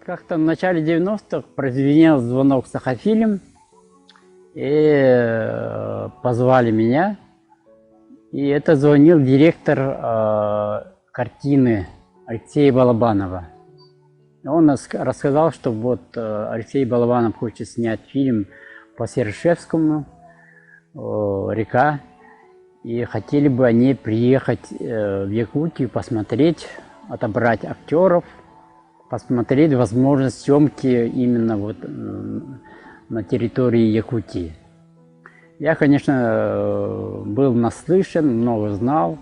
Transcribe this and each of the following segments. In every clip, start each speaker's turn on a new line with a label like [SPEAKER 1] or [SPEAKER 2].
[SPEAKER 1] как-то в начале 90-х прозвенел звонок Сахафильм, и позвали меня. И это звонил директор картины Алексея Балабанова. Он рассказал, что вот Алексей Балабанов хочет снять фильм по Серышевскому «Река». И хотели бы они приехать в Якутию, посмотреть, отобрать актеров, посмотреть возможность съемки именно вот на территории Якутии. Я, конечно, был наслышан, много знал,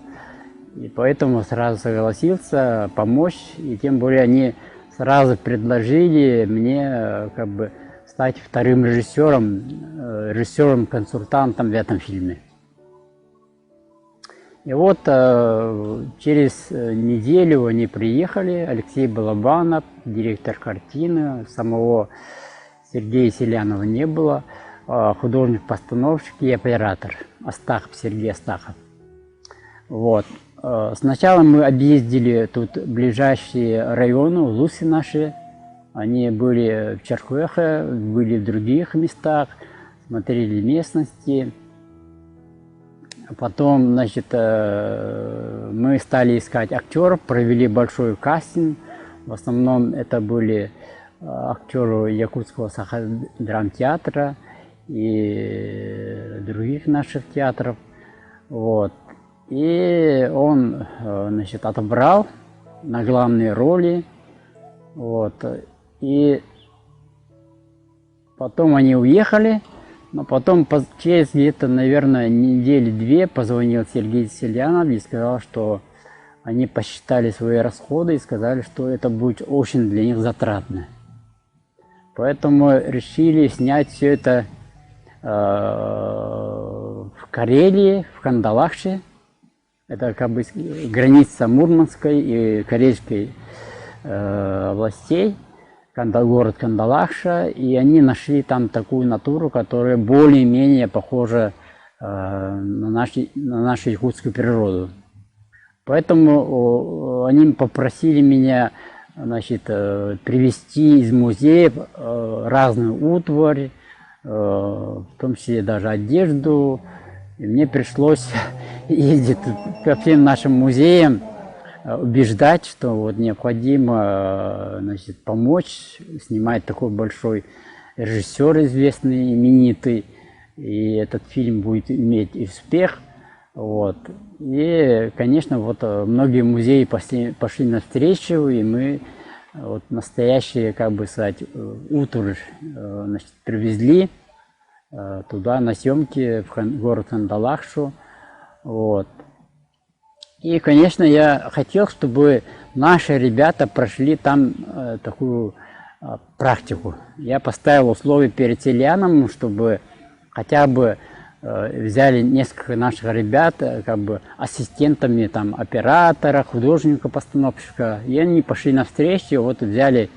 [SPEAKER 1] и поэтому сразу согласился помочь. И тем более они сразу предложили мне как бы стать вторым режиссером-консультантом в этом фильме. И вот через неделю они приехали, Алексей Балабанов, директор картины, самого Сергея Селянова не было, художник-постановщик и оператор Сергей Астахов. Вот. Сначала мы объездили тут ближайшие районы, улусы наши. Они были в Чаркуэхе, были в других местах, смотрели местности. Потом, значит, мы стали искать актеров, провели большой кастинг. В основном это были актеры Якутского Сахадрамтеатра и других наших театров. Вот. И он, значит, отобрал на главные роли. Вот. И потом они уехали. Но потом, через где-то, наверное, недели-две, позвонил Сергей Селянов и сказал, что они посчитали свои расходы и сказали, что это будет очень для них затратно. Поэтому решили снять все это в Карелии, в Кандалакше. Это как бы граница Мурманской и Карельской областей. Город Кандалакша, и они нашли там такую натуру, которая более-менее похожа на нашу якутскую природу. Поэтому они попросили меня, значит, привезти из музея разную утварь, в том числе даже одежду. И мне пришлось ездить по всем нашим музеям, убеждать, что вот необходимо, значит, помочь, снимать такой большой режиссер известный, именитый, и этот фильм будет иметь успех. Вот. И, конечно, вот многие музеи пошли навстречу, и мы вот настоящие, как бы сказать, утварь, значит, привезли туда на съемки в город Кандалакшу. Вот. И, конечно, я хотел, чтобы наши ребята прошли там такую практику. Я поставил условия перед Селяном, чтобы хотя бы взяли несколько наших ребят, как бы ассистентами там оператора, художника-постановщика, и они пошли навстречу, вот взяли,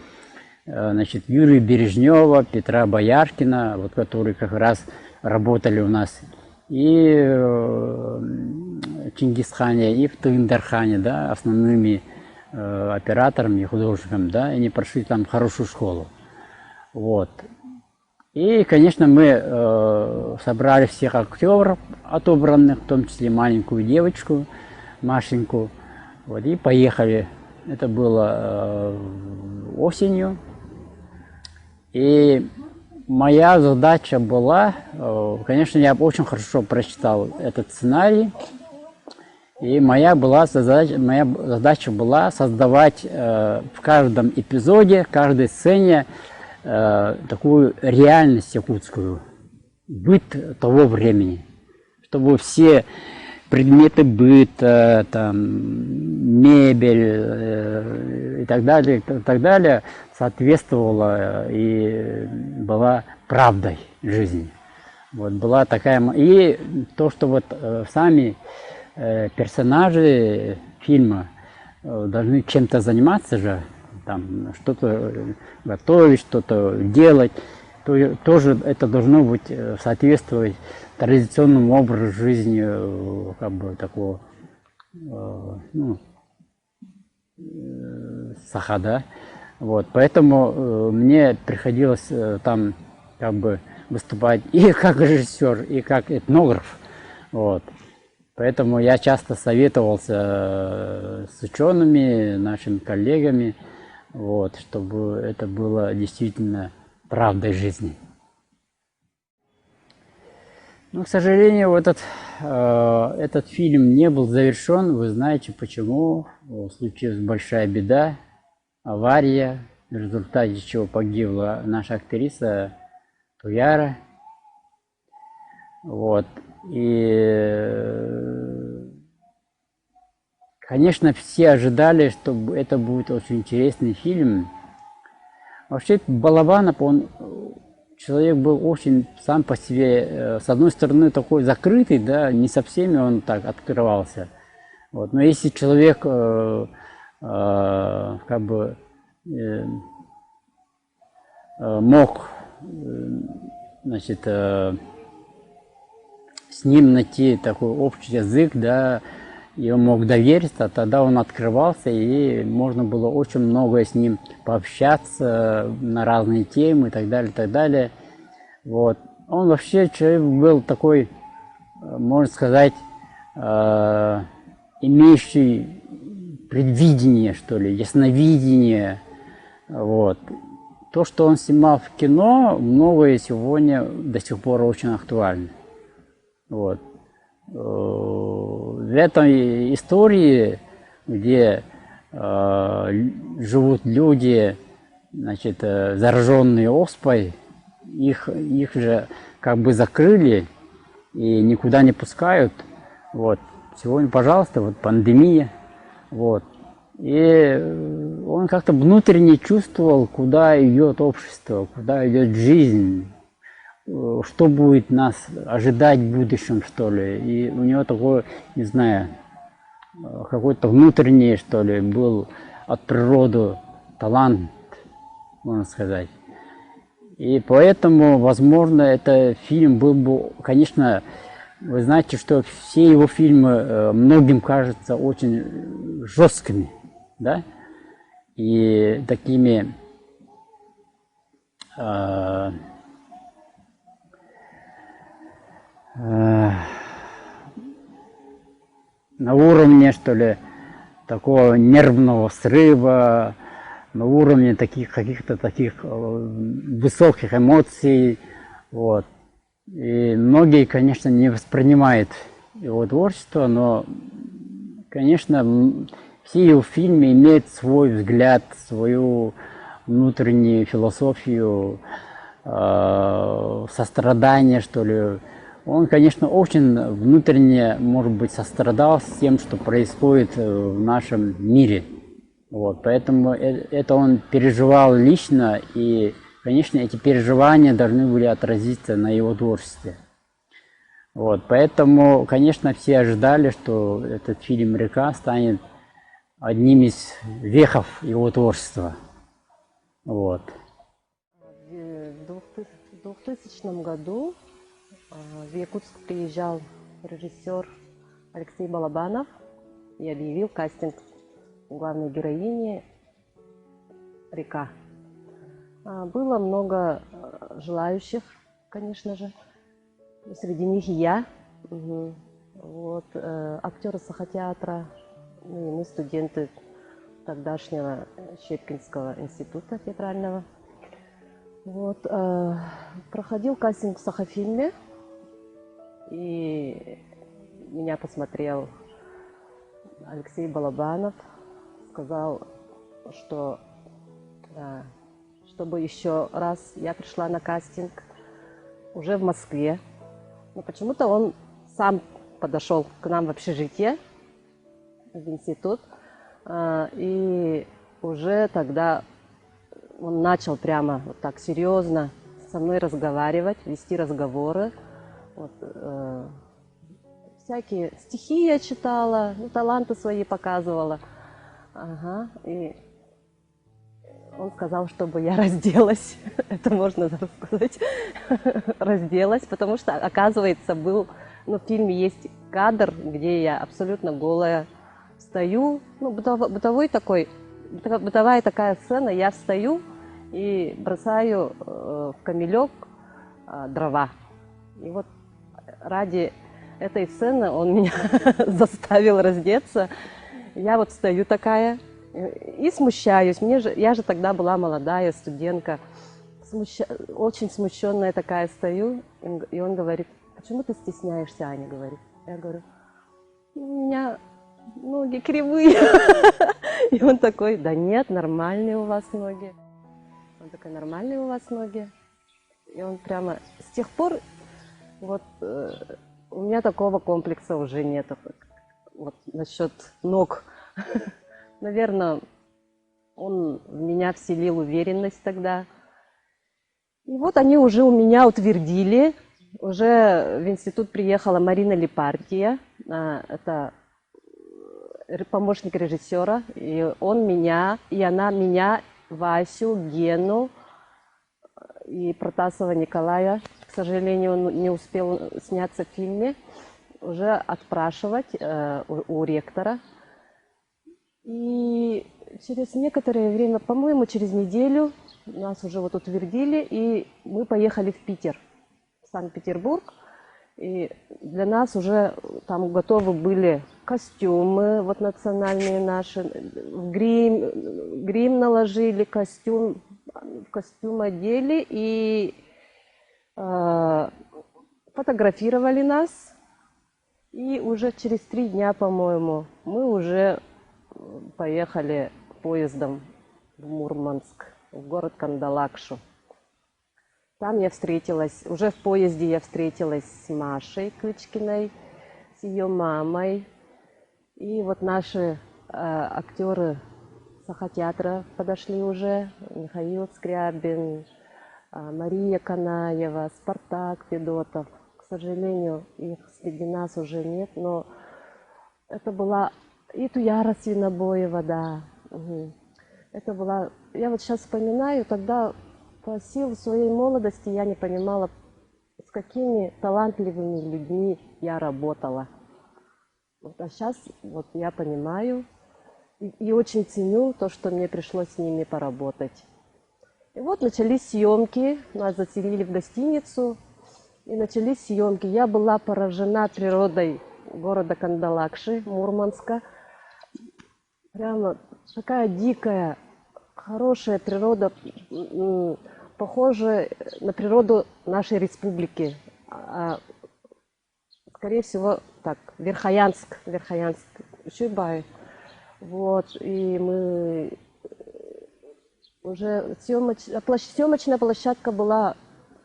[SPEAKER 1] значит, Юрия Бережнева, Петра Бояркина, вот которые как раз работали у нас и в Чингисхане, и в Туиндархане, да, основными операторами и художниками, да, и они прошли там хорошую школу. Вот. И, конечно, мы собрали всех актеров отобранных, в том числе маленькую девочку, Машеньку, вот, и поехали. Это было осенью. И моя задача была, конечно, я очень хорошо прочитал этот сценарий, и моя задача была создавать в каждом эпизоде, в каждой сцене такую реальность якутскую, быт того времени, чтобы все предметы быта, там, мебель и так далее, соответствовала и была правдой жизни. Вот была такая, и то, что вот сами персонажи фильма должны чем-то заниматься же, там что-то готовить, что-то делать, то тоже это должно быть соответствовать традиционному образу жизни, как бы такого, ну, саха, да, Вот, поэтому мне приходилось там как бы выступать и как режиссер, и как этнограф. Вот. Поэтому я часто советовался с учеными, нашими коллегами, вот, чтобы это было действительно правдой жизни. Но, к сожалению, этот фильм не был завершен. Вы знаете почему. Случилась большая беда, авария, в результате чего погибла наша актриса Туяра. Вот. И, конечно, все ожидали, что это будет очень интересный фильм. Вообще, Балабанов, он человек был очень сам по себе, с одной стороны, такой закрытый, да, не со всеми он так открывался. Вот. Но если человек как бы мог, значит, с ним найти такой общий язык, да, и он мог довериться, тогда он открывался, и можно было очень многое с ним пообщаться на разные темы и так далее, и так далее. Вот. Он вообще человек был такой, можно сказать, имеющий предвидение, что ли, ясновидение. Вот. То, что он снимал в кино, многое сегодня до сих пор очень актуально. Вот. В этой истории, где живут люди, значит, зараженные оспой, их же как бы закрыли и никуда не пускают. Вот. Сегодня, пожалуйста, вот пандемия. Вот. И он как-то внутренне чувствовал, куда идет общество, куда идет жизнь, что будет нас ожидать в будущем, что ли. И у него такой, не знаю, какой-то внутренний, что ли, был от природы талант, можно сказать. И поэтому, возможно, этот фильм был бы, конечно, вы знаете, что все его фильмы многим кажутся очень жесткими, да, и такими на уровне, что ли, такого нервного срыва, на уровне таких каких-то таких высоких эмоций. Вот. И многие, конечно, не воспринимают его творчество, но, конечно, все его фильмы имеют свой взгляд, свою внутреннюю философию, сострадание, что ли. Он, конечно, очень внутренне, может быть, сострадал с тем, что происходит в нашем мире. Вот, поэтому это он переживал лично, и, конечно, эти переживания должны были отразиться на его творчестве. Вот, поэтому, конечно, все ожидали, что этот фильм «Река» станет одним из вехов его творчества. Вот.
[SPEAKER 2] В 2000 году в Якутск приезжал режиссер Алексей Балабанов и объявил кастинг главной героини «Река». Было много желающих, конечно же, среди них и я. Вот, актеры Сахатеатра, и мы студенты тогдашнего Щепкинского института театрального. Вот, проходил кастинг в Сахафильме, и меня посмотрел Алексей Балабанов, сказал, что чтобы еще раз я пришла на кастинг уже в Москве. Но почему-то он сам подошел к нам в общежитие, в институт, и уже тогда он начал прямо вот так серьезно со мной разговаривать, вести разговоры. Вот, всякие стихи я читала, ну, таланты свои показывала. Ага, и он сказал, чтобы я разделась. Это можно сказать. Разделась, потому что, оказывается, был, ну, в фильме есть кадр, где я абсолютно голая стою. Ну, бытовой такой бытовая такая сцена, я встаю и бросаю в камелек дрова. И вот ради этой сцены он меня заставил раздеться. Я вот стою такая и смущаюсь. Я же тогда была молодая студентка. Очень смущенная такая стою. И он говорит: почему ты стесняешься, Аня, говорит. Я говорю: у меня ноги кривые. И он такой: да нет, нормальные у вас ноги. Он такой: нормальные у вас ноги. И он прямо с тех пор вот у меня такого комплекса уже нет. Вот насчет ног. Наверное, он в меня вселил уверенность тогда. И вот они уже у меня утвердили. Уже в институт приехала Марина Лепартия. Это помощник режиссера. И он меня, и она меня, Васю, Гену и Протасова Николая, к сожалению, он не успел сняться в фильме, уже отпрашивать у ректора. И через некоторое время, по-моему, через неделю нас уже вот утвердили, и мы поехали в Питер, в Санкт-Петербург. И для нас уже там готовы были костюмы, вот национальные наши, грим наложили, костюм одели и фотографировали нас. И уже через 3 дня, по-моему, мы уже поехали поездом в Мурманск, в город Кандалакшу. Там я встретилась, уже в поезде я встретилась с Машей Клычкиной, с ее мамой. И вот наши актеры Сахатеатра подошли уже: Михаил Скрябин, Мария Канаева, Спартак Федотов. К сожалению, их среди нас уже нет, но это была и Туяра Свинобоева, да. Угу. Это была... Я вот сейчас вспоминаю, тогда по силе своей молодости я не понимала, с какими талантливыми людьми я работала. Вот, а сейчас вот я понимаю и очень ценю то, что мне пришлось с ними поработать. И вот начались съемки, нас заселили в гостиницу, и начались съемки. Я была поражена природой города Кандалакши, Мурманска. Прямо такая дикая, хорошая природа, похожая на природу нашей республики. Скорее всего, так, Верхоянск, Шуйбай. Вот, и мы уже съемочная площадка была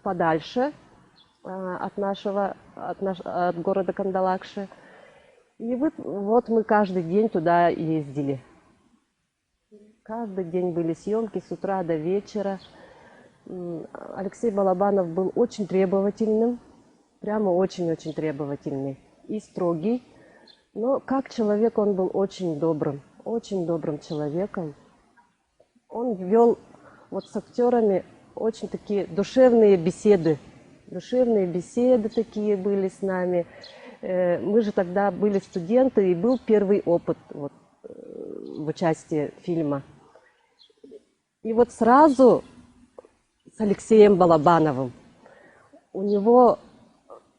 [SPEAKER 2] подальше от города Кандалакши. И вот мы каждый день туда ездили. Каждый день были съемки с утра до вечера. Алексей Балабанов был очень требовательным, прямо очень-очень требовательный и строгий. Но как человек он был очень добрым человеком. Он вел вот с актерами очень такие душевные беседы. Душевные беседы такие были с нами. Мы же тогда были студенты, и был первый опыт вот, в участии фильма. И вот сразу с Алексеем Балабановым. Его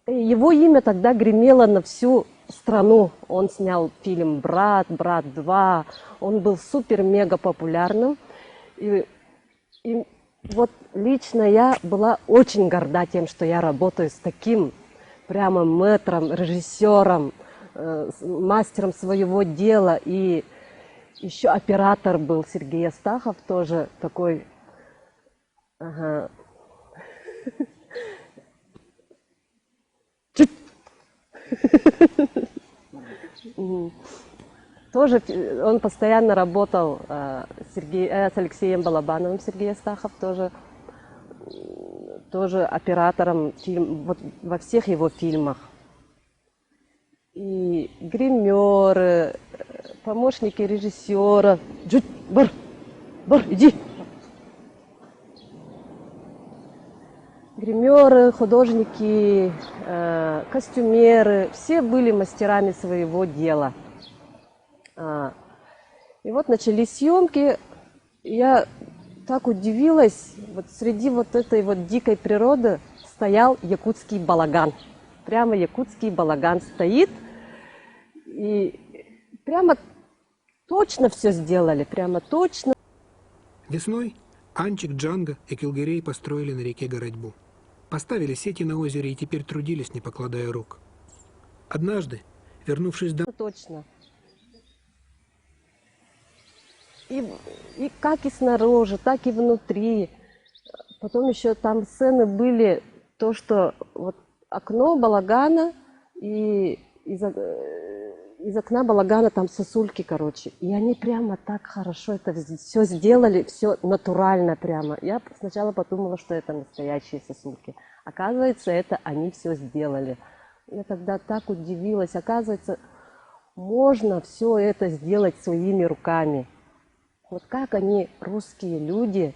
[SPEAKER 2] имя тогда гремело на всю страну. Он снял фильм «Брат», «Брат 2». Он был супер-мега популярным. И вот лично я была очень горда тем, что я работаю с таким прямо мэтром, режиссером, мастером своего дела. И еще оператор был Сергей Астахов, тоже такой... Ага. Тоже он постоянно работал с Алексеем Балабановым, Сергей Астахов, тоже оператором вот, во всех его фильмах. И гримеры, помощники режиссера. Бар, иди. Гримеры, художники, костюмеры, все были мастерами своего дела. И вот начались съемки. Я так удивилась, вот среди вот этой вот дикой природы стоял якутский балаган. Прямо якутский балаган стоит. И прямо точно все сделали, прямо точно.
[SPEAKER 3] Весной Анчик, Джанго и Килгирей построили на реке городьбу. Поставили сети на озере и теперь трудились, не покладая рук. Однажды, вернувшись домой,
[SPEAKER 2] Точно. И как и снаружи, так и внутри. Потом еще там сцены были, то, что вот окно балагана, и из окна балагана там сосульки, короче. И они прямо так хорошо это все сделали, все натурально прямо. Я сначала подумала, что это настоящие сосульки. Оказывается, это они все сделали. Я тогда так удивилась. Оказывается, можно все это сделать своими руками. Вот как они, русские люди,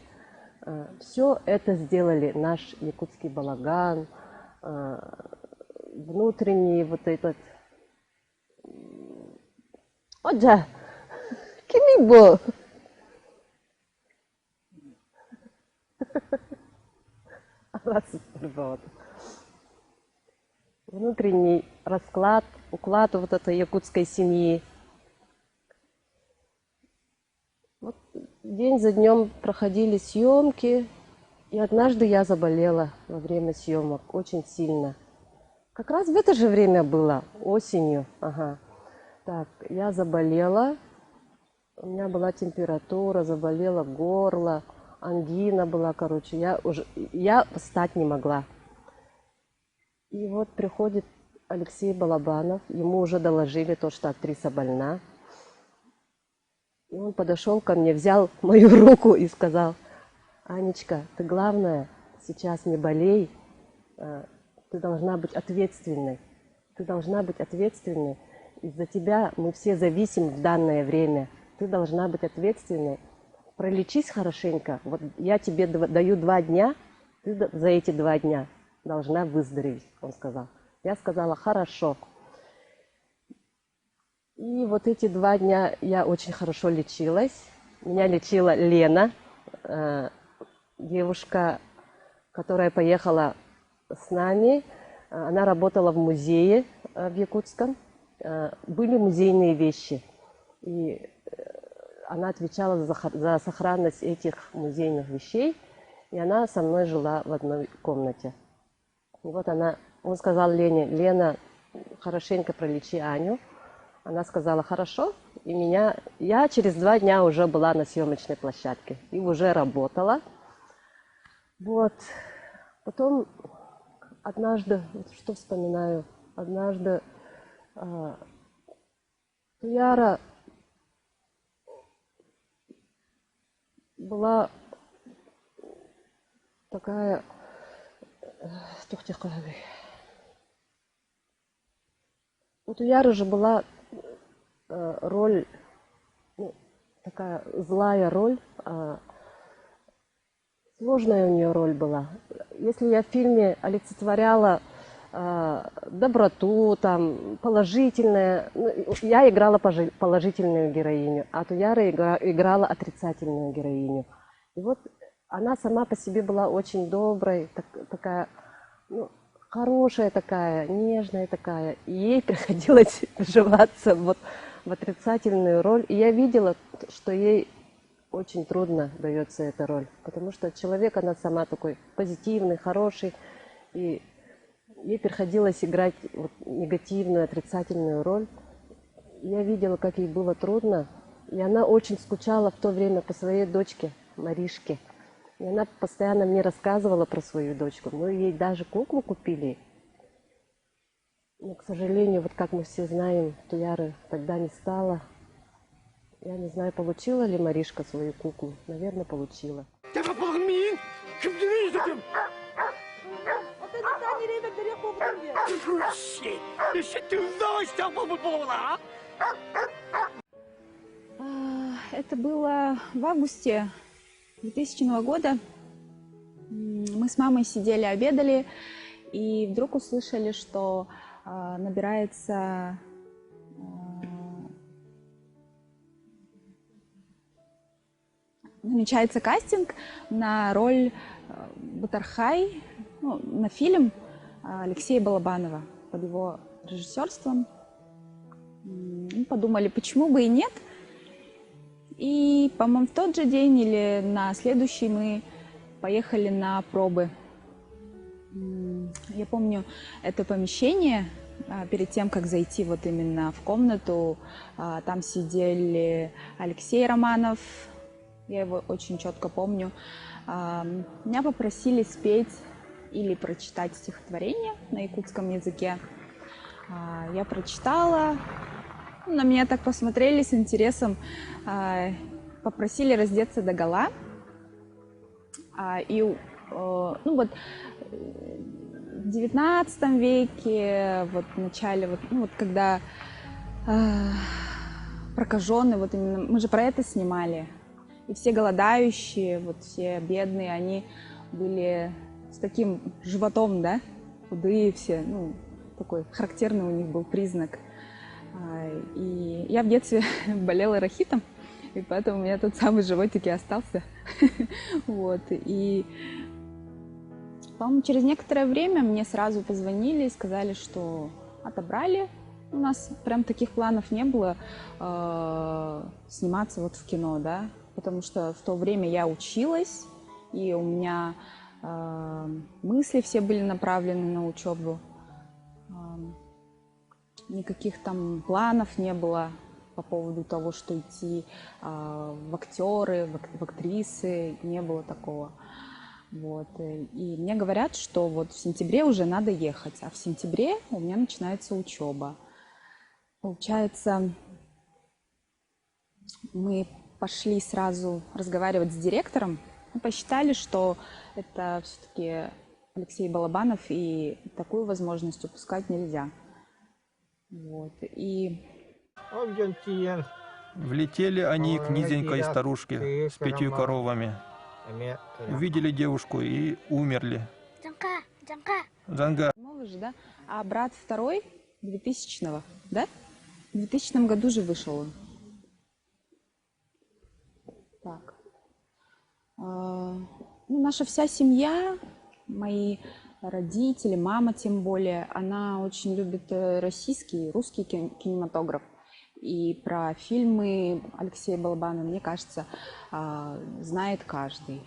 [SPEAKER 2] все это сделали. Наш якутский балаган, внутренний вот этот... Оджа, кимибо! Внутренний расклад, уклад вот этой якутской семьи. Вот день за днем проходили съемки, и однажды я заболела во время съемок очень сильно. Как раз в это же время было, осенью. Ага. Так, я заболела, у меня была температура, заболело горло, ангина была, короче, я встать не могла. И вот приходит Алексей Балабанов, ему уже доложили то, что актриса больна. И он подошел ко мне, взял мою руку и сказал: Анечка, ты главное, сейчас не болей, ты должна быть ответственной. Ты должна быть ответственной. Из-за тебя мы все зависим в данное время. Ты должна быть ответственной. Пролечись хорошенько. Вот я тебе даю 2 дня, ты за эти 2 дня должна выздороветь, он сказал. Я сказала: хорошо. И вот эти 2 дня я очень хорошо лечилась. Меня лечила Лена, девушка, которая поехала с нами. Она работала в музее в Якутском. Были музейные вещи. И она отвечала за сохранность этих музейных вещей. И она со мной жила в одной комнате. И вот он сказал Лене: Лена, хорошенько пролечи Аню. Она сказала: хорошо. И я через 2 дня уже была на съемочной площадке и уже работала. Вот. Потом однажды, вот что вспоминаю, однажды Туяра была такая... У Туяры же была роль, такая злая роль, сложная у нее роль была. Если я в фильме олицетворяла доброту, там, положительное, я играла положительную героиню, а Туяра играла отрицательную героиню. И вот она сама по себе была очень доброй, такая, хорошая такая, нежная такая. И ей приходилось вживаться вот в отрицательную роль. И я видела, что ей очень трудно дается эта роль. Потому что человек, она сама такой позитивный, хороший. И ей приходилось играть вот негативную, отрицательную роль. Я видела, как ей было трудно. И она очень скучала в то время по своей дочке Маришке. И она постоянно мне рассказывала про свою дочку. Мы ей даже куклу купили. Но, к сожалению, вот как мы все знаем, Туяры тогда не стало. Я не знаю, получила ли Маришка свою куклу. Наверное, получила.
[SPEAKER 4] Это было в августе 2000 года. Мы с мамой сидели, обедали, и вдруг услышали, что набирается намечается кастинг на роль Батархай, ну, на фильм Алексея Балабанова под его режиссерством. Мы подумали, почему бы и нет. И, по-моему, в тот же день или на следующий мы поехали на пробы. Я помню это помещение. Перед тем, как зайти вот именно в комнату, там сидели Алексей Романов, я его очень четко помню. Меня попросили спеть или прочитать стихотворение на якутском языке. Я прочитала, на меня так посмотрели с интересом, попросили раздеться догола. Ну вот в XIX веке, вот в начале, вот, ну вот когда прокаженные, вот именно, мы же про это снимали, и все голодающие, вот все бедные, они были с таким животом, да, худые все, ну, такой характерный у них был признак. И я в детстве болела рахитом, и поэтому у меня тот самый животик и остался. Вот, и, по-моему, через некоторое время мне сразу позвонили и сказали, что отобрали. У нас прям таких планов не было сниматься вот в кино, да, потому что в то время я училась, и у меня мысли все были направлены на учебу. Никаких там планов не было по поводу того, что идти в актеры, в актрисы, не было такого. Вот. И мне говорят, что вот в сентябре уже надо ехать, а в сентябре у меня начинается учеба. Получается, мы пошли сразу разговаривать с директором, мы посчитали, что это все-таки Алексей Балабанов, и такую возможность упускать нельзя. Вот. И
[SPEAKER 5] Влетели они к низенькой старушке с 5 коровами. Увидели девушку и умерли. Джанга.
[SPEAKER 4] новый же, да? А брат второй 2000-го, да? В 2000 году же вышел он. Так. Ну, наша вся семья, мои родители, мама тем более, она очень любит российский, русский кинематограф. И про фильмы Алексея Балабанова, мне кажется, знает каждый.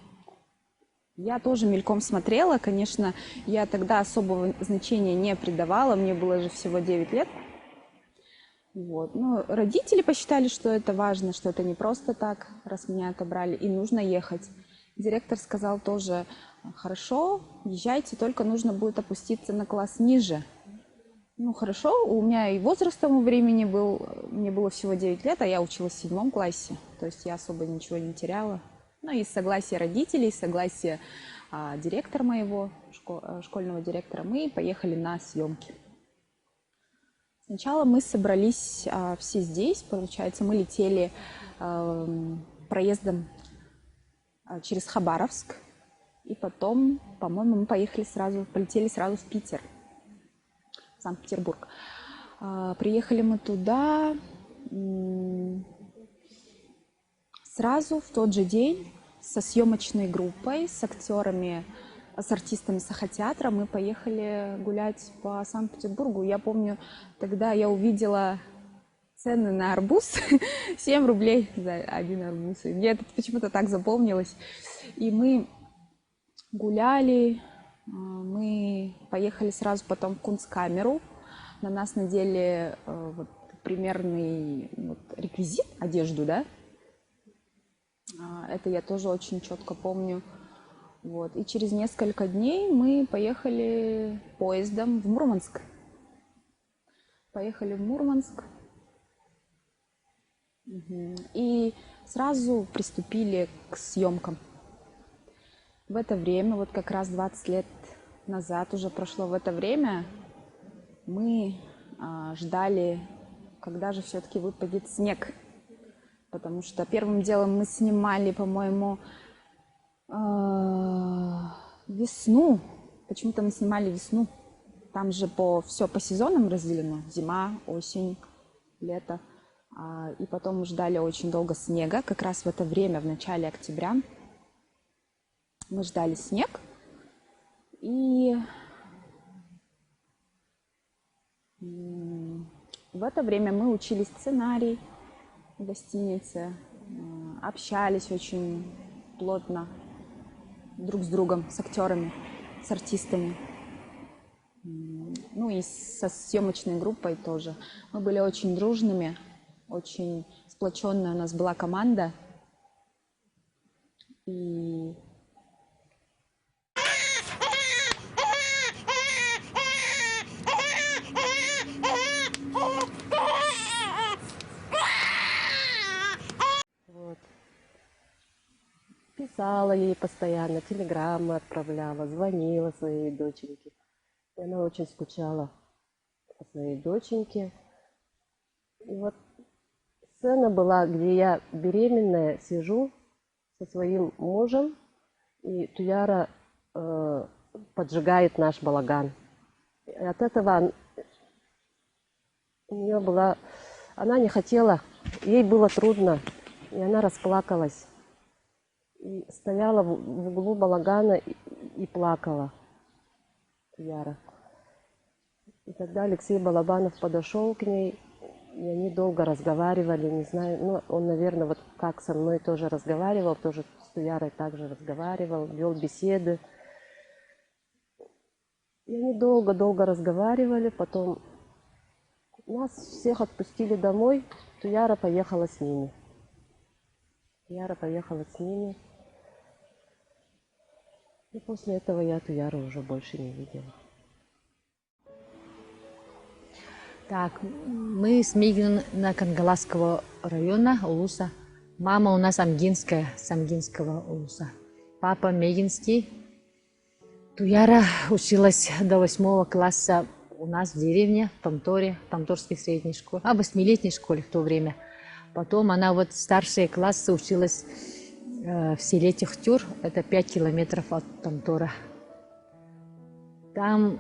[SPEAKER 4] Я тоже мельком смотрела, конечно, я тогда особого значения не придавала, мне было же всего 9 лет. Вот. Ну, родители посчитали, что это важно, что это не просто так, раз меня отобрали, и нужно ехать. Директор сказал тоже: хорошо, езжайте, только нужно будет опуститься на класс ниже. Ну, хорошо, у меня и возраст к тому времени был, мне было всего 9 лет, а я училась в 7 классе, то есть я особо ничего не теряла. Ну, и согласие родителей, согласие директора моего, школьного директора, мы поехали на съемки. Сначала мы собрались все здесь, получается, мы летели проездом через Хабаровск, и потом, по-моему, мы полетели сразу в Питер, в Санкт-Петербург. Приехали мы туда сразу в тот же день со съемочной группой, с актерами, с артистами Сахатеатра. Мы поехали гулять по Санкт-Петербургу. Я помню, тогда я увидела цены на арбуз, 7 рублей за один арбуз. И мне это почему-то так запомнилось. И мы гуляли, мы поехали сразу потом в Кунсткамеру. На нас надели вот, примерный вот, реквизит, одежду, да? Это я тоже очень четко помню. Вот. И через несколько дней мы поехали поездом в Мурманск. Поехали в Мурманск. И сразу приступили к съемкам. В это время, вот как раз 20 лет назад уже прошло в это время, мы ждали, когда же все-таки выпадет снег. Потому что первым делом мы снимали, по-моему, весну. Почему-то мы снимали весну. Там же все по сезонам разделено. Зима, осень, лето. И потом ждали очень долго снега. Как раз в это время, в начале октября, мы ждали снег. И в это время мы учили сценарий в гостинице, общались очень плотно друг с другом, с актерами, с артистами. Ну и со съемочной группой тоже. Мы были очень дружными, очень сплоченная у нас была команда. И
[SPEAKER 2] Вот. Писала ей постоянно, телеграммы отправляла, звонила своей доченьке. И она очень скучала по своей доченьке. И вот сцена была, где я беременная сижу со своим мужем, и Туяра поджигает наш балаган. И от этого у нее была... Она не хотела, ей было трудно, и она расплакалась. И стояла в углу балагана и плакала Туяра. И тогда Алексей Балабанов подошел к ней, и они долго разговаривали, не знаю, ну, он, наверное, вот как со мной тоже разговаривал, тоже с Туярой также разговаривал, вел беседы. И они долго-долго разговаривали, потом нас всех отпустили домой, Туяра поехала с ними. Туяра поехала с ними. И после этого я Туяру уже больше не видела.
[SPEAKER 6] Так, мы с Мигина Кангаласского района, Улуса. Мама у нас амгинская, с Амгинского Улуса. Папа Мегинский. Туяра училась до 8 класса у нас в деревне, в Тамторе, в Тамторской средней школе, 8-летней школе в то время. Потом она вот старшие классы училась в селе Техтюр, это 5 километров от Тамтора. Там,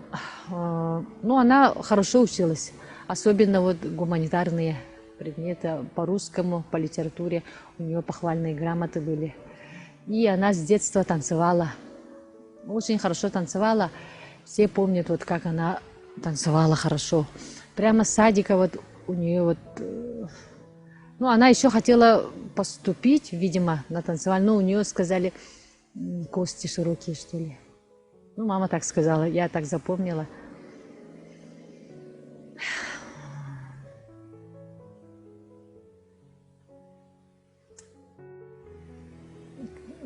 [SPEAKER 6] ну, она хорошо училась, особенно вот гуманитарные предметы по русскому, по литературе, у нее похвальные грамоты были. И она с детства танцевала, очень хорошо танцевала. Все помнят, вот как она танцевала хорошо. Прямо с садика вот у нее вот... Ну, она еще хотела поступить, видимо, на танцевальную, но у нее сказали, кости широкие, что ли. Ну, мама так сказала, я так запомнила.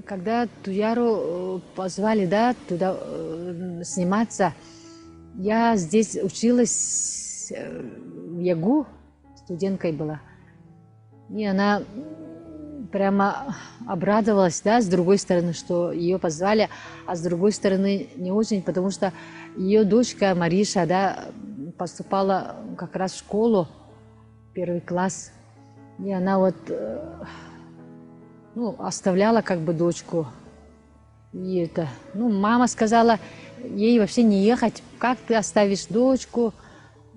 [SPEAKER 6] Когда Туяру позвали, да, туда сниматься, я здесь училась в ЯГУ, студенткой была. И она прямо обрадовалась, да, с другой стороны, что ее позвали, а с другой стороны не очень, потому что ее дочка Мариша, да, поступала как раз в школу, 1 класс, и она вот, ну, оставляла как бы дочку. И это, ну, мама сказала ей вообще не ехать, как ты оставишь дочку,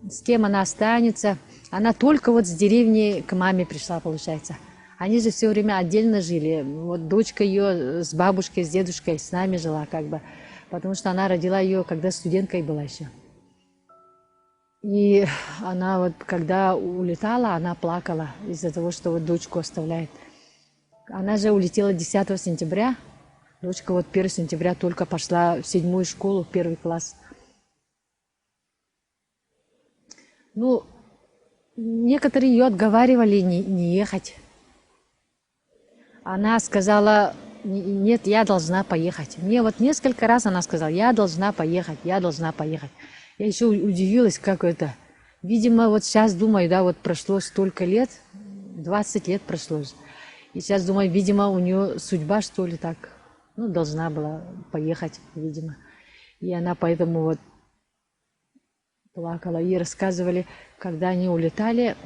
[SPEAKER 6] с кем она останется. Она только вот с деревни к маме пришла, получается. Они же все время отдельно жили. Вот дочка ее с бабушкой, с дедушкой с нами жила, как бы. Потому что она родила ее, когда студенткой была еще. И она вот, когда улетала, она плакала из-за того, что вот дочку оставляет. Она же улетела 10 сентября. Дочка вот 1 сентября только пошла в 7-ю школу, в 1 класс. Ну, некоторые ее отговаривали не ехать. Она сказала, нет, я должна поехать. Мне вот несколько раз она сказала, я должна поехать, я должна поехать. Я еще удивилась, как это. Видимо, вот сейчас думаю, да, вот прошло столько лет, 20 лет прошло. И сейчас думаю, видимо, у нее судьба, что ли, так, ну, должна была поехать, видимо. И она поэтому вот плакала. И рассказывали, когда они улетали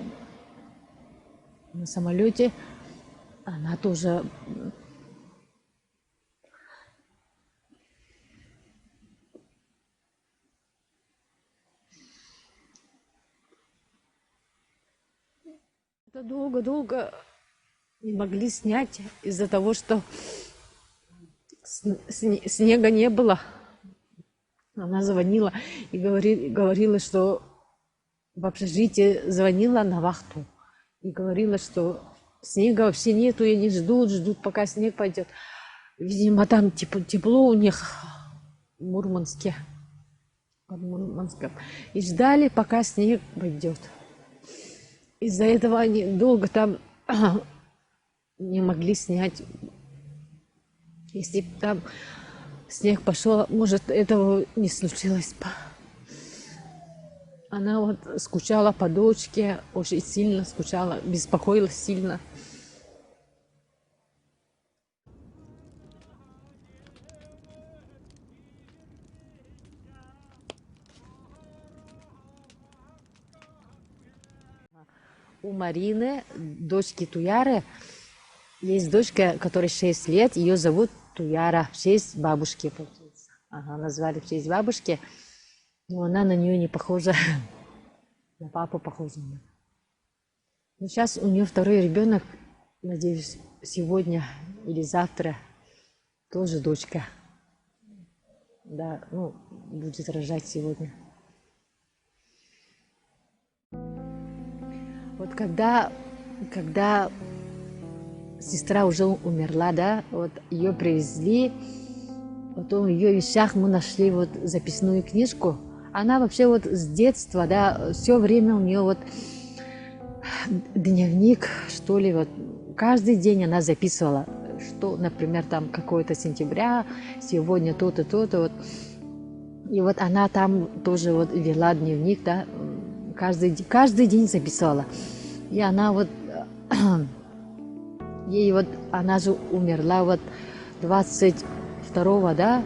[SPEAKER 6] на самолете, она тоже... долго-долго не могли снять из-за того, что снега не было. Она звонила и говорила, что в общежитии звонила на вахту и говорила, что снега вообще нету, и они ждут, пока снег пойдет. Видимо, там тепло у них в Мурманске, под Мурманском. И ждали, пока снег пойдет. Из-за этого они долго там не могли снять. Если бы там снег пошел, может, этого не случилось бы. Она вот скучала по дочке, очень сильно скучала, беспокоилась сильно. У Марины, дочки Туяры, есть дочка, которой 6 лет, ее зовут Туяра, в честь бабушки, получается. Ага, назвали в честь бабушки, но она на нее не похожа, на папу похожа. Но сейчас у нее второй ребенок, надеюсь, сегодня или завтра, тоже дочка. Да, ну, будет рожать сегодня. Вот когда сестра уже умерла, да, вот ее привезли, потом в ее вещах мы нашли вот записную книжку. Она вообще вот с детства, да, все время у нее вот дневник, что ли, вот каждый день она записывала, что, например, там какое-то сентября, сегодня то-то, то-то, вот. И вот она там тоже вот вела дневник, да, каждый день записывала. И она вот, ей вот, она же умерла вот 22, да,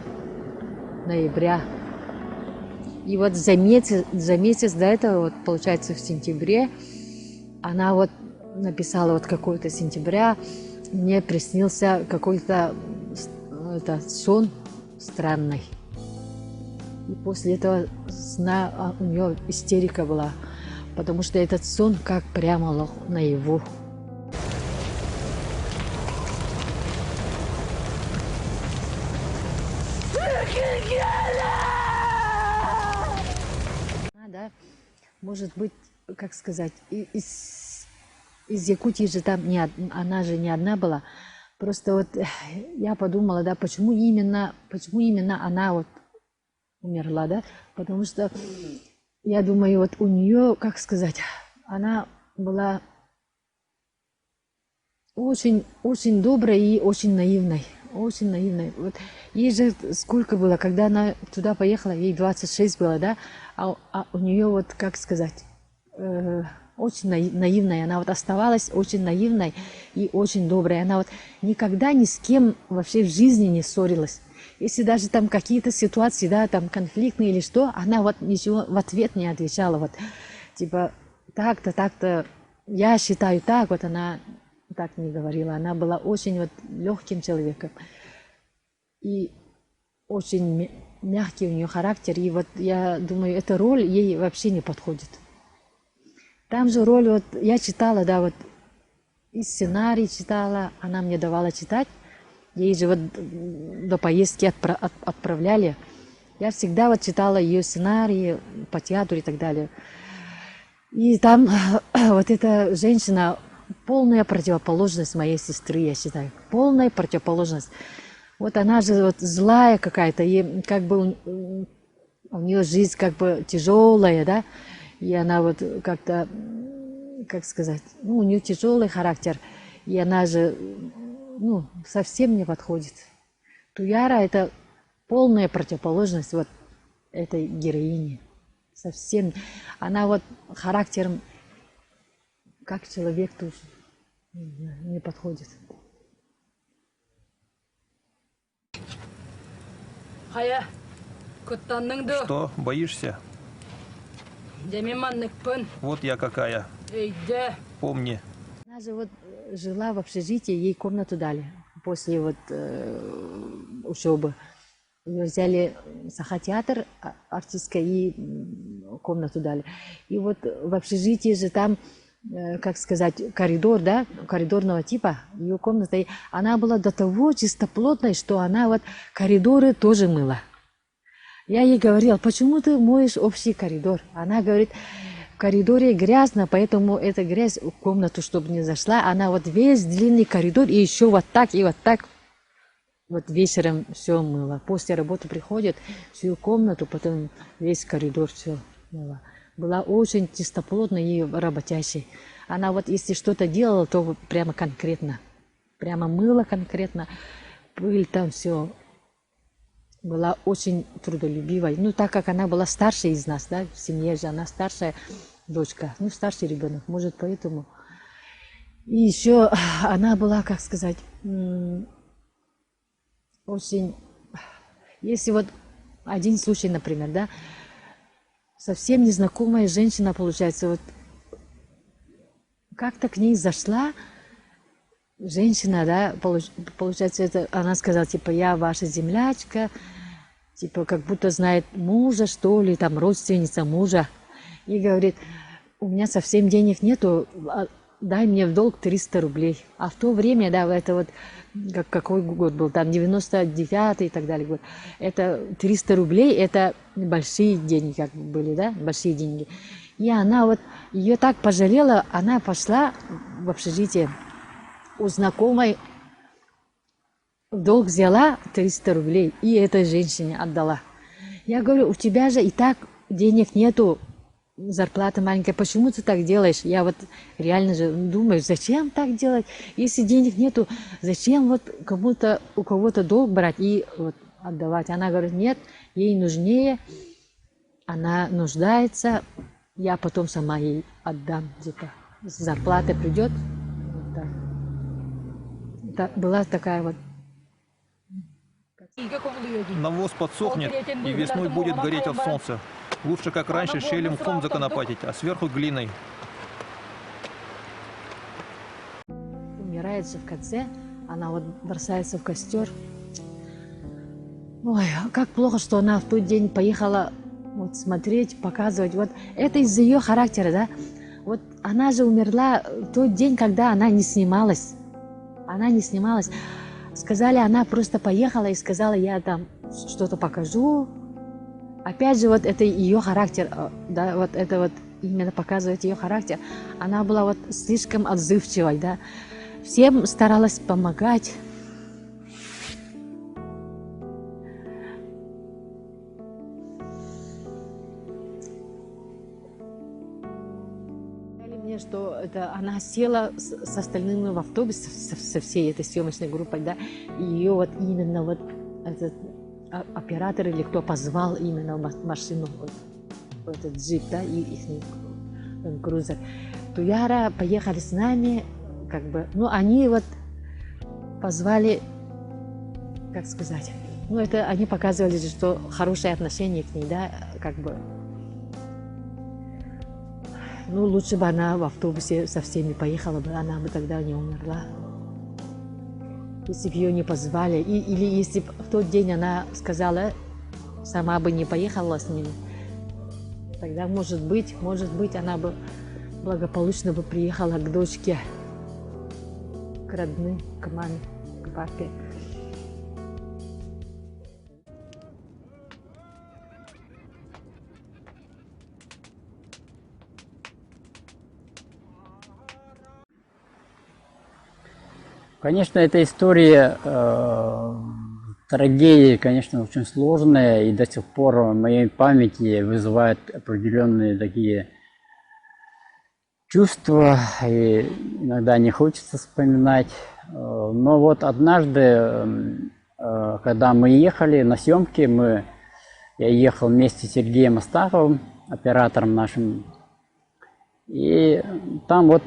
[SPEAKER 6] ноября. И вот за месяц до этого, вот, получается, в сентябре, она вот написала вот какой-то сентября, мне приснился какой-то сон странный. И после этого сна у нее истерика была, потому что этот сон как прямо наяву. Да, может быть, как сказать, из Якутии же там она же не одна была. Просто вот я подумала, да, почему именно она вот умерла, да, потому что я думаю, вот у нее, как сказать, она была очень доброй и очень наивной. Очень наивной. Вот ей же сколько было, когда она туда поехала, ей 26 было, да, а у нее вот, как сказать, очень наивная. Она вот оставалась очень наивной и очень доброй. Она вот никогда ни с кем вообще в жизни не ссорилась. Если даже там какие-то ситуации, да, там конфликтные или что, она вот ничего в ответ не отвечала. Вот типа так-то, я считаю так, вот она так не говорила. Она была очень вот легким человеком. И очень мягкий у нее характер. И вот я думаю, эта роль ей вообще не подходит. Там же роль, вот я читала, да, вот и сценарий читала, она мне давала читать. Ей же вот до поездки отправляли. Я всегда вот читала ее сценарии по театру и так далее. И там вот эта женщина, полная противоположность моей сестры, я считаю. Полная противоположность. Вот она же вот злая какая-то, и как бы у нее жизнь как бы тяжелая, да. И она вот как-то, как сказать, ну, у нее тяжелый характер. И она же, ну, совсем не подходит. Туяра — это полная противоположность вот этой героини. Совсем. Она вот характером, как человек, тоже не подходит.
[SPEAKER 5] Что, боишься? Вот я какая. Помни.
[SPEAKER 6] Она же вот жила в общежитии, ей комнату дали после вот учебы. Ее взяли Саха-театр артистской и комнату дали. И вот в общежитии же там как сказать, коридор, да, коридорного типа, ее комната, и она была до того чистоплотной, что она вот коридоры тоже мыла. Я ей говорила, почему ты моешь общий коридор? Она говорит, в коридоре грязно, поэтому эта грязь в комнату, чтобы не зашла. Она вот весь длинный коридор и еще вот так и вот так вот вечером все мыла. После работы приходит, всю комнату, потом весь коридор все мыла. Была очень чистоплотной и работящей. Она вот если что-то делала, то вот прямо конкретно. Прямо мыла конкретно. Пыль там все. Была очень трудолюбивой. Ну, так как она была старшая из нас, да, в семье же она старшая дочка, ну, старший ребенок, может, поэтому. И еще она была, как сказать, очень... Если вот один случай, например, да, совсем незнакомая женщина, получается, вот как-то к ней зашла женщина, да, получается, это, она сказала, типа, я ваша землячка, типа, как будто знает мужа, что ли, там, родственница мужа. И говорит, у меня совсем денег нету, дай мне в долг 300 рублей. А в то время, да, это вот, какой год был, там, 99-й и так далее год. Это 300 рублей, это большие деньги, как бы были, да, большие деньги. И она вот, ее так пожалела, она пошла в общежитие. У знакомой в долг взяла 300 рублей и этой женщине отдала. Я говорю, у тебя же и так денег нету, зарплата маленькая, почему ты так делаешь? Я вот реально же думаю, зачем так делать? Если денег нету, зачем вот кому-то, у кого-то долг брать и вот отдавать? Она говорит, нет, ей нужнее, она нуждается, я потом сама ей отдам, типа, зарплата придет. Вот так. Была такая вот.
[SPEAKER 5] Навоз подсохнет, и весной будет гореть от солнца. Лучше, как раньше, щелем фон законопатить, а сверху глиной.
[SPEAKER 6] Умирается в конце, она вот бросается в костер. Ой, как плохо, что она в тот день поехала вот смотреть, показывать. Вот это из-за ее характера, да? Вот она же умерла в тот день, когда она не снималась. Она не снималась. Сказали, она просто поехала и сказала, я там что-то покажу. Опять же, вот это ее характер, да, вот это вот именно показывает ее характер. Она была вот слишком отзывчивой, да. Всем старалась помогать. Мне, что это она села с остальными в автобус, со всей этой съемочной группой, да, и ее вот именно вот этот оператор или кто позвал именно машину, вот, этот джип, да, и их крузер. Туяра поехали с нами, как бы, ну, они вот позвали, как сказать, ну, это они показывали, что хорошее отношение к ней, да, как бы. Ну, лучше бы она в автобусе со всеми поехала бы, она бы тогда не умерла. Если бы ее не позвали, или если бы в тот день она сказала, сама бы не поехала с ними, тогда, может быть, она бы благополучно бы приехала к дочке, к родным, к маме, к папе.
[SPEAKER 1] Конечно, эта история трагедии, конечно, очень сложная и до сих пор в моей памяти вызывает определенные такие чувства, и иногда не хочется вспоминать. Но вот однажды, когда мы ехали на съемки, я ехал вместе с Сергеем Астаховым, оператором нашим, и там вот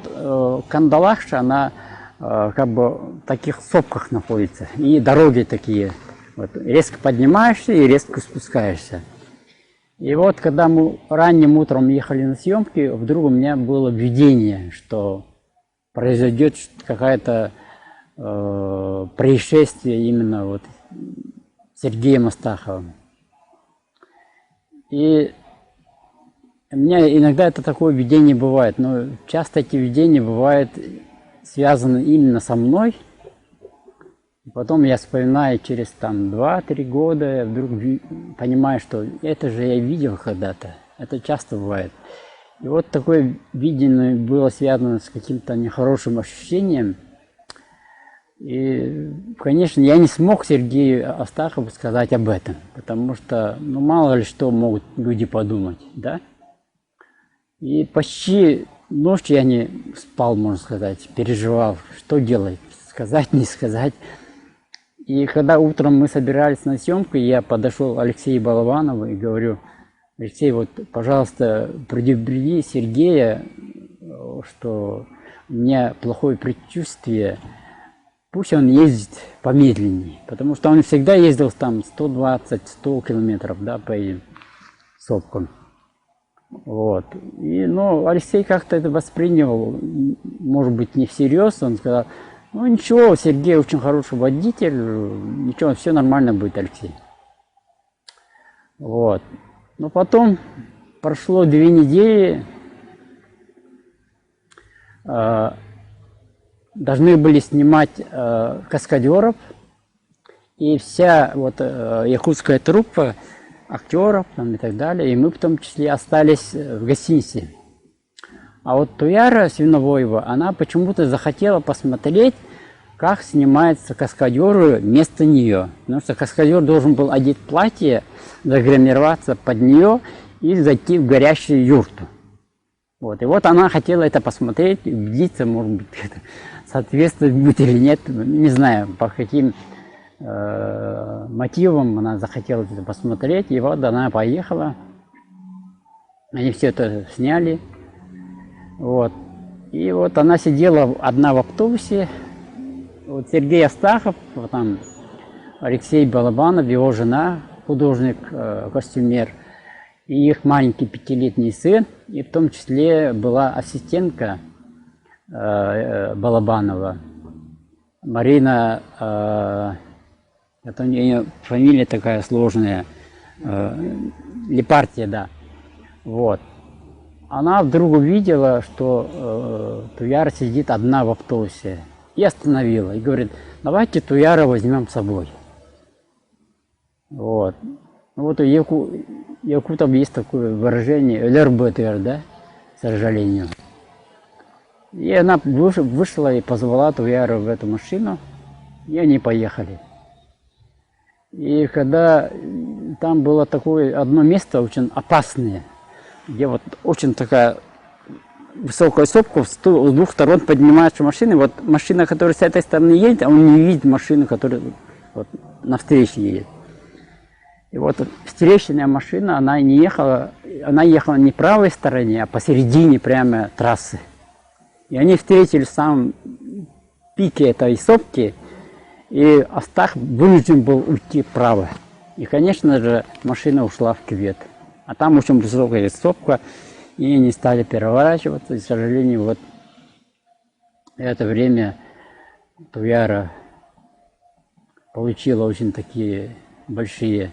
[SPEAKER 1] Кандалакша, она как бы в таких сопках находится, и дороги такие, вот, резко поднимаешься и резко спускаешься. И вот, когда мы ранним утром ехали на съемки, вдруг у меня было видение, что произойдет какое-то происшествие именно вот с Сергеем Астаховым. И У меня иногда это такое видение бывает, но часто эти видения бывают связаны именно со мной. Потом я вспоминаю через там 2-3 года, я вдруг понимаю, что это же я видел когда-то. Это часто бывает. И вот такое видение было связано с каким-то нехорошим ощущением. И, конечно, я не смог Сергею Астахову сказать об этом, потому что, ну, мало ли что могут люди подумать, да? И почти ночь я не спал, можно сказать, переживал, что делать, сказать, не сказать. И когда утром мы собирались на съемку, я подошел к Алексею Балабанову и говорю: Алексей, вот, пожалуйста, предупреди Сергея, что у меня плохое предчувствие, пусть он ездит помедленнее, потому что он всегда ездил там 120-100 километров, да, по сопкам. Вот. И, ну, Алексей как-то это воспринял, может быть, не всерьез. Он сказал: ну ничего, Сергей очень хороший водитель, ничего, все нормально будет, Алексей. Вот. Но потом прошло 2 недели, должны были снимать каскадеров, и вся вот якутская труппа актеров там, и так далее, и мы в том числе остались в гостинице. А вот Туяра Свиновоева, она почему-то захотела посмотреть, как снимаются каскадеры вместо нее. Потому что каскадер должен был одеть платье, загримироваться под нее и зайти в горящую юрту. Вот. И вот она хотела это посмотреть, убедиться, может быть, это соответствует будет или нет, не знаю, по каким мотивом она захотела это посмотреть. И вот она поехала, они все это сняли. Вот. И вот она сидела одна в автобусе. Вот Сергей Астахов, вот там Алексей Балабанов, его жена, художник, костюмер, и их маленький 5-летний сын, и в том числе была ассистентка Балабанова, Марина, это у нее фамилия такая сложная, Лепартия, да. Вот. Она вдруг увидела, что Туяра сидит одна в автобусе, и остановила, и говорит: давайте Туяра возьмем с собой. Вот. Вот у якутов есть такое выражение «ЛРБТР», да, к сожалению. И она вышла и позвала Туяру в эту машину, и они поехали. И когда там было такое одно место очень опасное, где вот очень такая высокая сопка, с 2 сторон поднимаются машины. Вот машина, которая с этой стороны едет, а он не видит машину, которая вот навстречу едет. И вот встречная машина, она ехала не правой стороне, а посередине прямо трассы. И они встретились в самом пике этой сопки, и Астах вынужден был уйти вправо. И, конечно же, машина ушла в кювет. А там очень высокая сопка, и они стали переворачиваться. И, к сожалению, вот в это время Туяра получила очень такие большие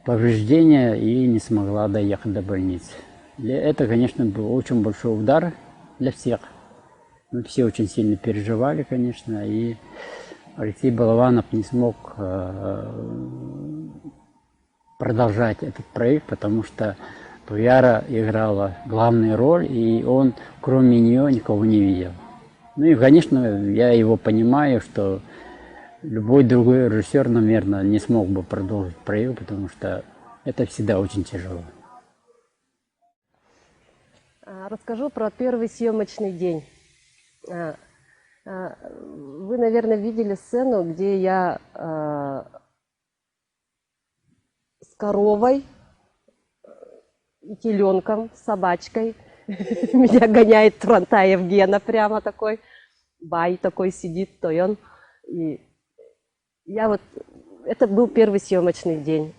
[SPEAKER 1] повреждения и не смогла доехать до больницы. Это, конечно, был очень большой удар для всех. Мы все очень сильно переживали, конечно, и Алексей Балабанов не смог продолжать этот проект, потому что Туяра играла главную роль, и он, кроме нее, никого не видел. Ну и, конечно, я его понимаю, что любой другой режиссер, наверное, не смог бы продолжить проект, потому что это всегда очень тяжело.
[SPEAKER 2] Расскажу про первый съемочный день. Вы, наверное, видели сцену, где я с коровой, теленком, собачкой. Меня гоняет Тронта Евгена прямо такой. Бай такой сидит, то и он. И я вот... Это был первый съемочный день.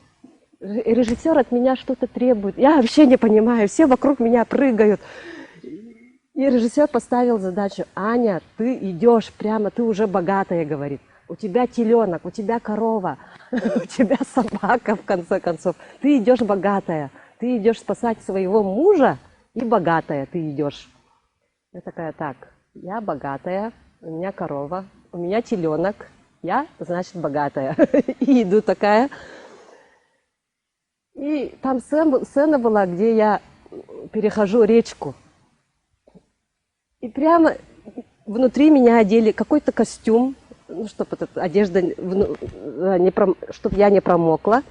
[SPEAKER 2] И режиссер от меня что-то требует. Я вообще не понимаю, все вокруг меня прыгают. И режиссер поставил задачу: Аня, ты идешь прямо, ты уже богатая, говорит. У тебя теленок, у тебя корова, у тебя собака, в конце концов. Ты идешь богатая. ты идешь спасать своего мужа, и богатая ты идешь. Я такая, так, я богатая, у меня корова, у меня теленок, я, значит, богатая. И иду такая. И там сцена была, где я перехожу речку. И прямо внутри меня одели какой-то костюм, ну, чтобы эта одежда, чтобы я не промокла.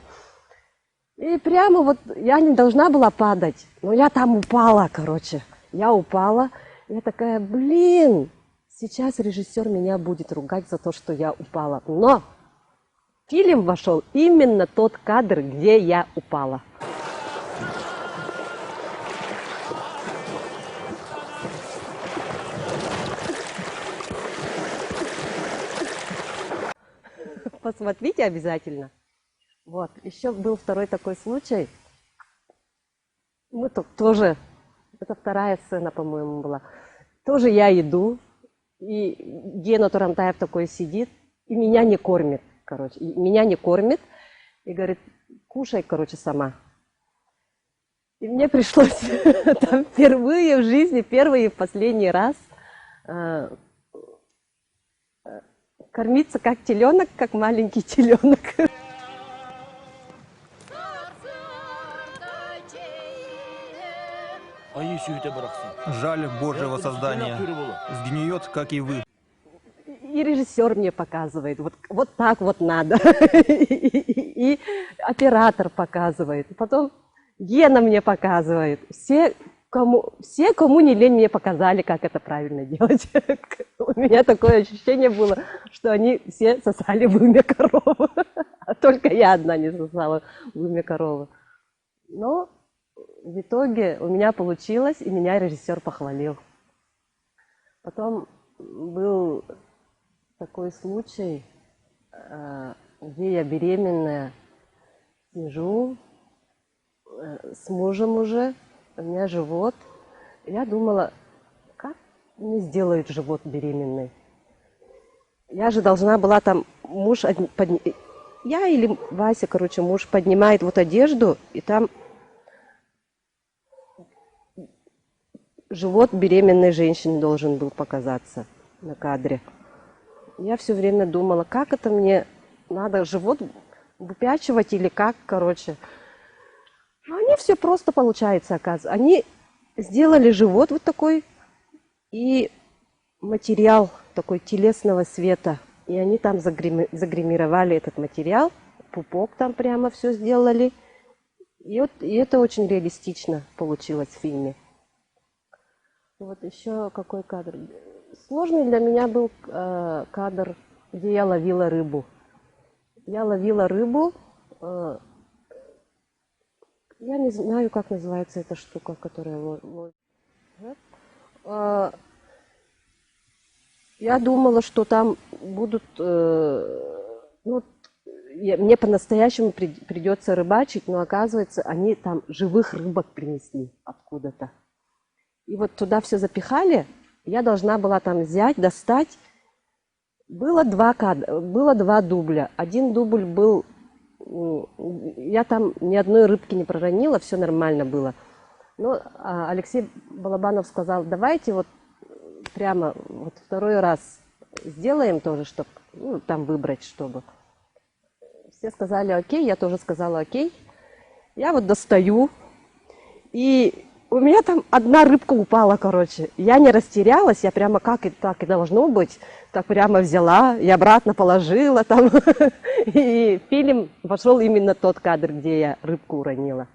[SPEAKER 2] И прямо вот я не должна была падать, но я там упала, короче. Я упала, я такая, блин, сейчас режиссер меня будет ругать за то, что я упала. Но в фильм вошел именно тот кадр, где я упала. Посмотрите обязательно. Вот, еще был второй такой случай. Мы тоже, это вторая сцена, по-моему, была. Тоже я иду, и Гена Турантаев такой сидит, и меня не кормит, короче. И меня не кормит, и говорит, кушай, короче, сама. И мне пришлось там впервые в жизни, первый и в последний раз кормиться как теленок, как маленький теленок.
[SPEAKER 5] Жаль Божьего создания. Сгниет, как и вы.
[SPEAKER 2] И режиссер мне показывает, вот так вот надо. И оператор показывает. Потом Гена мне показывает. Все, кому не лень, мне показали, как это правильно делать. У меня такое ощущение было, что они все сосали вымя коровы. А только я одна не сосала вымя коровы. Но в итоге у меня получилось, и меня режиссер похвалил. Потом был такой случай, где я беременная, сижу с мужем уже, у меня живот. Я думала, как мне сделают живот беременный? Я же должна была там, я или Вася, короче, муж поднимает вот одежду, и там живот беременной женщины должен был показаться на кадре. Я все время думала, как это мне надо живот выпячивать или как, короче. Но они все просто получается, оказывается. Они сделали живот вот такой и материал такой телесного света. И они там загримировали этот материал, пупок там прямо все сделали. И это очень реалистично получилось в фильме. Вот еще какой кадр. Сложный для меня был кадр, где я ловила рыбу. Я ловила рыбу. Я не знаю, как называется эта штука, которая ловит. Я думала, что там будут... мне по-настоящему придется рыбачить, но оказывается, они там живых рыбок принесли откуда-то. И вот туда все запихали, я должна была там взять, достать. Было два дубля. Один дубль был, я там ни одной рыбки не проронила, все нормально было. Но Алексей Балабанов сказал, давайте вот прямо вот второй раз сделаем тоже, чтобы там выбрать, чтобы. Все сказали окей, я тоже сказала окей. Я вот достаю, и у меня там одна рыбка упала, короче. Я не растерялась, я прямо как и так и должно быть, так прямо взяла и обратно положила там. И в фильм вошел именно тот кадр, где я рыбку уронила.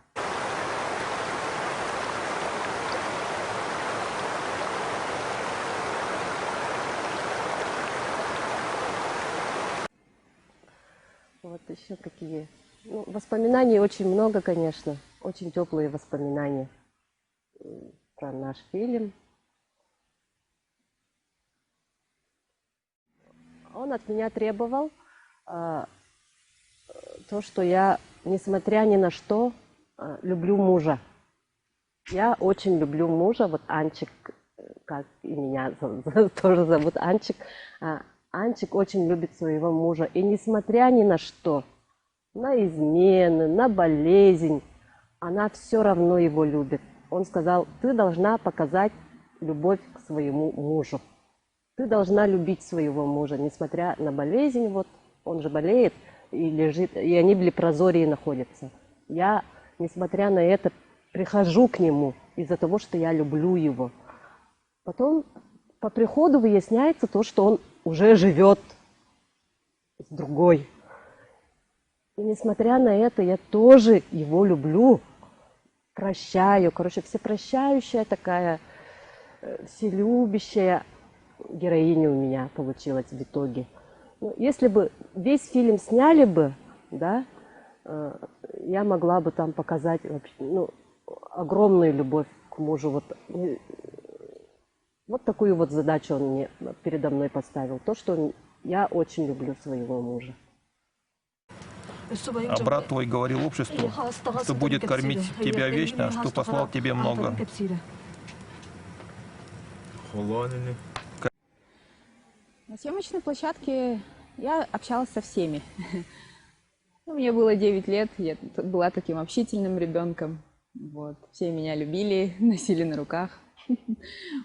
[SPEAKER 2] Вот еще какие. Воспоминаний очень много, конечно. Очень теплые воспоминания про наш фильм. Он от меня требовал то, что я, несмотря ни на что, люблю мужа. Я очень люблю мужа. Вот Анчик, как и меня тоже зовут Анчик. Анчик очень любит своего мужа. И несмотря ни на что, на измены, на болезнь, она все равно его любит. Он сказал, ты должна показать любовь к своему мужу. Ты должна любить своего мужа, несмотря на болезнь. Вот он же болеет и лежит, и они в лепрозории находятся. Я, несмотря на это, прихожу к нему из-за того, что я люблю его. Потом по приходу выясняется то, что он уже живет с другой. И несмотря на это, я тоже его люблю, прощаю. Короче, всепрощающая такая, вселюбящая героиня у меня получилась в итоге. Ну, если бы весь фильм сняли бы, да, я могла бы там показать вообще, ну, огромную любовь к мужу. Вот такую вот задачу он мне передо мной поставил. То, что я очень люблю своего мужа.
[SPEAKER 5] А брат твой говорил обществу, что будет кормить тебя вечно, что послал тебе много.
[SPEAKER 4] На съемочной площадке я общалась со всеми. Ну, мне было 9 лет, я была таким общительным ребенком. Вот. Все меня любили, носили на руках.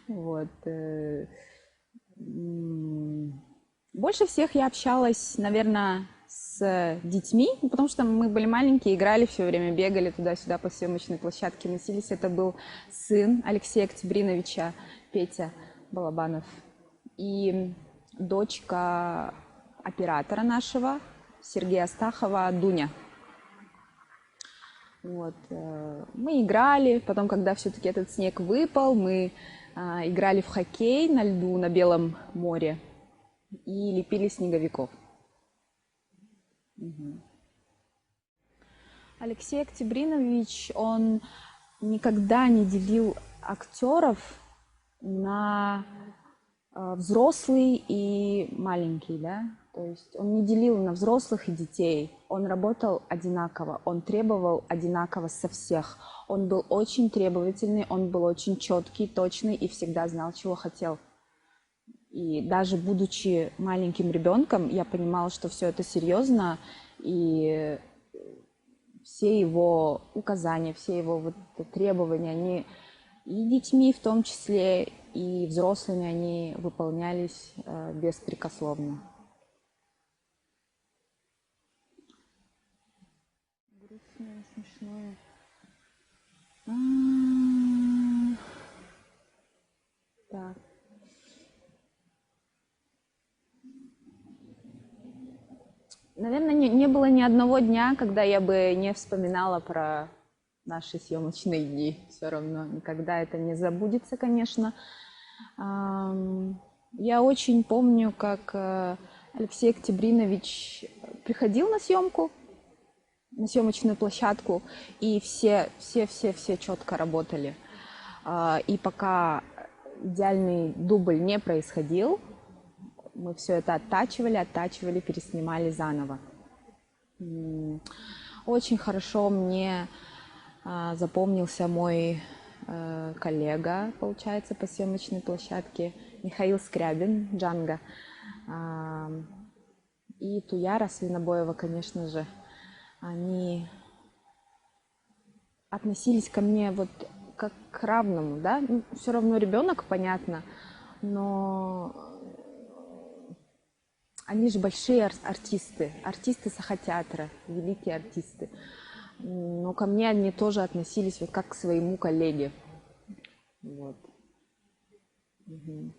[SPEAKER 4] Вот. Больше всех я общалась, наверное, с детьми, потому что мы были маленькие, играли все время, бегали туда-сюда по съемочной площадке, носились. Это был сын Алексея Октябриновича, Петя Балабанов, и дочка оператора нашего, Сергея Астахова, Дуня. Вот. Мы играли, потом, когда все-таки этот снег выпал, мы играли в хоккей на льду на Белом море и лепили снеговиков. Угу. Алексей Октябринович, он никогда не делил актеров на взрослый и маленький, да? То есть он не делил на взрослых и детей. Он работал одинаково, он требовал одинаково со всех. Он был очень требовательный, он был очень четкий, точный и всегда знал, чего хотел. И даже будучи маленьким ребенком, я понимала, что все это серьезно, и все его указания, все его вот требования, они и детьми в том числе, и взрослыми, они выполнялись беспрекословно. Грустное, смешное. Так. Наверное, не было ни одного дня, когда я бы не вспоминала про наши съемочные дни. Все равно никогда это не забудется, конечно. Я очень помню, как Алексей Октябринович приходил на съемку, на съемочную площадку, и все четко работали. И пока идеальный дубль не происходил, мы все это оттачивали, переснимали заново. Очень хорошо мне запомнился мой коллега, получается, по съемочной площадке, Михаил Скрябин, Джанго. И Туяра Свинобоева, конечно же. Они относились ко мне вот как к равному, да? Ну, все равно ребенок, понятно, но они же большие артисты, артисты Сахатеатра, великие артисты. Но ко мне они тоже относились вот как к своему коллеге. Вот. Угу.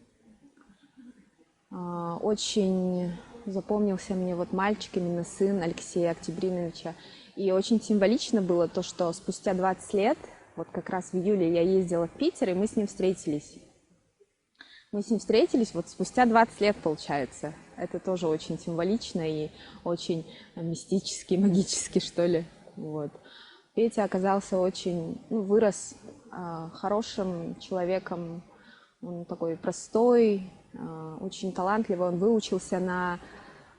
[SPEAKER 4] Очень запомнился мне вот мальчик, именно сын Алексея Октябриновича. И очень символично было то, что спустя 20 лет, вот как раз в июле я ездила в Питер, и мы с ним встретились. Мы с ним встретились вот спустя 20 лет, получается. Это тоже очень символично и очень мистически, магически, что ли. Вот. Петя оказался очень, вырос хорошим человеком. Он такой простой, очень талантливый. Он выучился на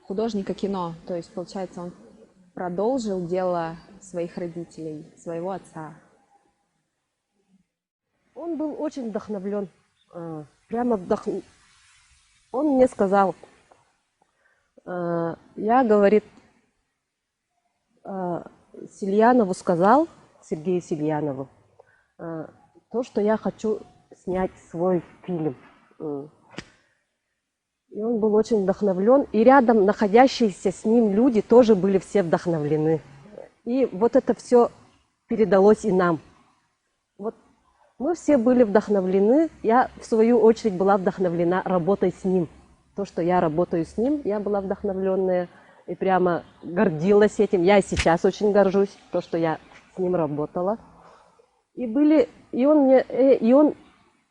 [SPEAKER 4] художника кино. То есть, получается, он продолжил дело своих родителей, своего отца.
[SPEAKER 2] Он был очень вдохновлен. Он мне сказал, я, говорит, Сильянову сказал, Сергею Сильянову. То, что я хочу снять свой фильм. И он был очень вдохновлен. И рядом находящиеся с ним люди тоже были все вдохновлены. И вот это все передалось и нам. Вот мы все были вдохновлены. Я, в свою очередь, была вдохновлена работой с ним. То, что я работаю с ним, я была вдохновленная и прямо гордилась этим. Я и сейчас очень горжусь, то, что я с ним работала. И он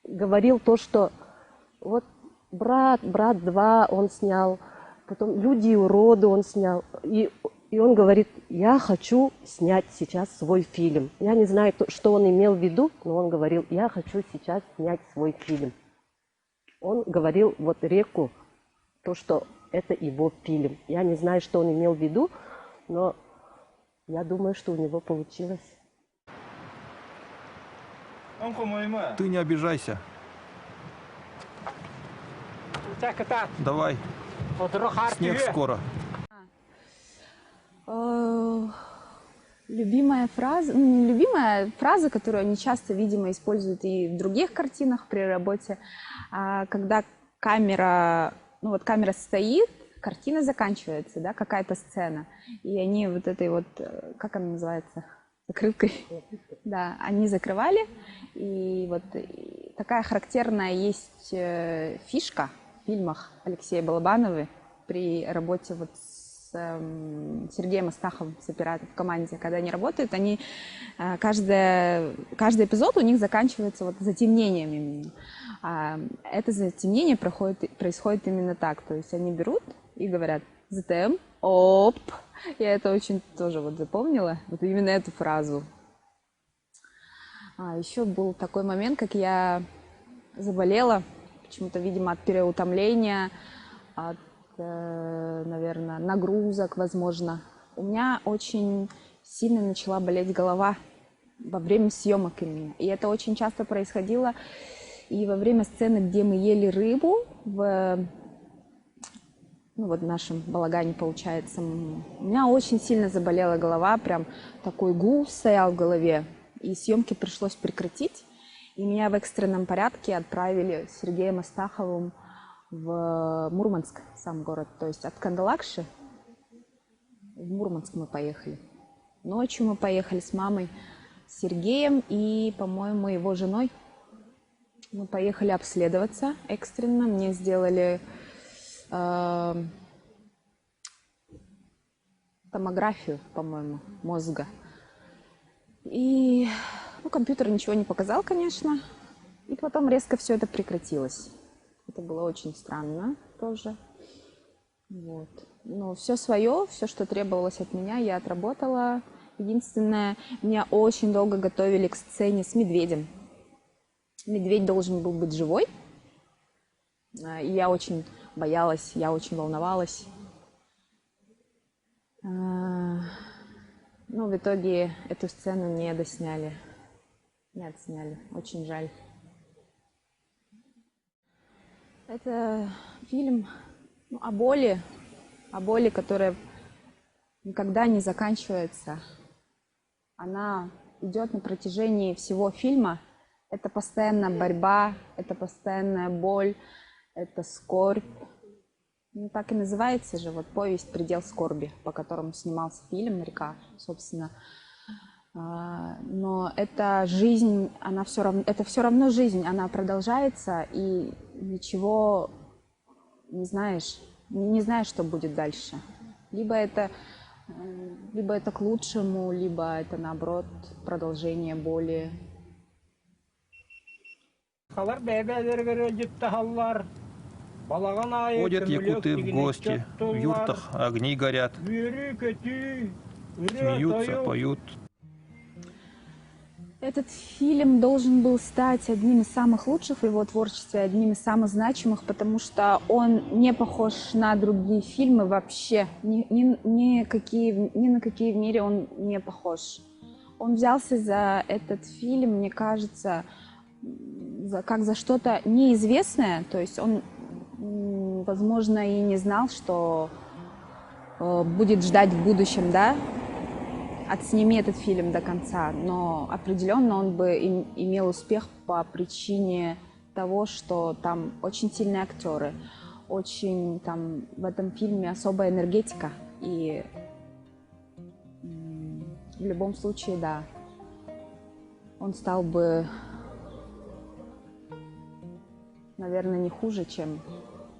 [SPEAKER 2] говорил то, что вот брат 2 он снял, потом «Люди и уроды» он снял. И он говорит, я хочу снять сейчас свой фильм. Я не знаю, что он имел в виду, но он говорил, я хочу сейчас снять свой фильм. Он говорил вот «Реку», то, что это его фильм. Я не знаю, что он имел в виду, но я думаю, что у него получилось.
[SPEAKER 5] Ты не обижайся. Давай. Снег скоро.
[SPEAKER 4] Любимая фраза, ну, не любимая фраза, которую они часто, видимо, используют и в других картинах при работе, когда камера, ну вот камера стоит, картина заканчивается, да, какая-то сцена, и они вот этой вот, как она называется, закрывкой, да, они закрывали, и вот такая характерная есть фишка в фильмах Алексея Балабанова при работе вот с Сергеем Астаховым, с оператором в команде, когда они работают, они каждый эпизод у них заканчивается вот затемнением именно. Это затемнение происходит именно так, то есть они берут и говорят «ЗТМ», «оп». Я это очень тоже вот запомнила, вот именно эту фразу. Еще был такой момент, как я заболела, почему-то, видимо, от переутомления, от, наверное, нагрузок, возможно. У меня очень сильно начала болеть голова во время съемок именно. И это очень часто происходило и во время сцены, где мы ели рыбу в нашем балагане, получается. У меня очень сильно заболела голова, прям такой гул стоял в голове. И съемки пришлось прекратить. И меня в экстренном порядке отправили с Сергеем Астаховым в Мурманск, сам город. То есть от Кандалакши в Мурманск мы поехали. Ночью мы поехали с мамой, с Сергеем и, по-моему, его женой. Мы поехали обследоваться экстренно. Мне сделали томографию, по-моему, мозга. И компьютер ничего не показал, конечно. И потом резко все это прекратилось. Это было очень странно тоже. Вот. Но все свое, все, что требовалось от меня, я отработала. Единственное, меня очень долго готовили к сцене с медведем. Медведь должен был быть живой. И я очень боялась, я очень волновалась. Но в итоге эту сцену не досняли. Не отсняли. Очень жаль. Это фильм о боли, которая никогда не заканчивается. Она идет на протяжении всего фильма. Это постоянная борьба, это постоянная боль, это скорбь. Так и называется же вот повесть «Предел скорби», по которому снимался фильм «Река», собственно. Но эта жизнь, это все равно жизнь, она продолжается, и ничего не знаешь, что будет дальше. Либо это к лучшему, либо это, наоборот, продолжение боли.
[SPEAKER 5] Ходят якуты в гости, в юртах огни горят, смеются, поют.
[SPEAKER 4] Этот фильм должен был стать одним из самых лучших в его творчестве, одним из самых значимых, потому что он не похож на другие фильмы вообще. Ни на какие в мире он не похож. Он взялся за этот фильм, мне кажется, как за что-то неизвестное. То есть он, возможно, и не знал, что будет ждать в будущем, да? отсними этот фильм до конца, но определенно он бы имел успех по причине того, что там очень сильные актеры, очень там в этом фильме особая энергетика, и в любом случае, да, он стал бы, наверное, не хуже, чем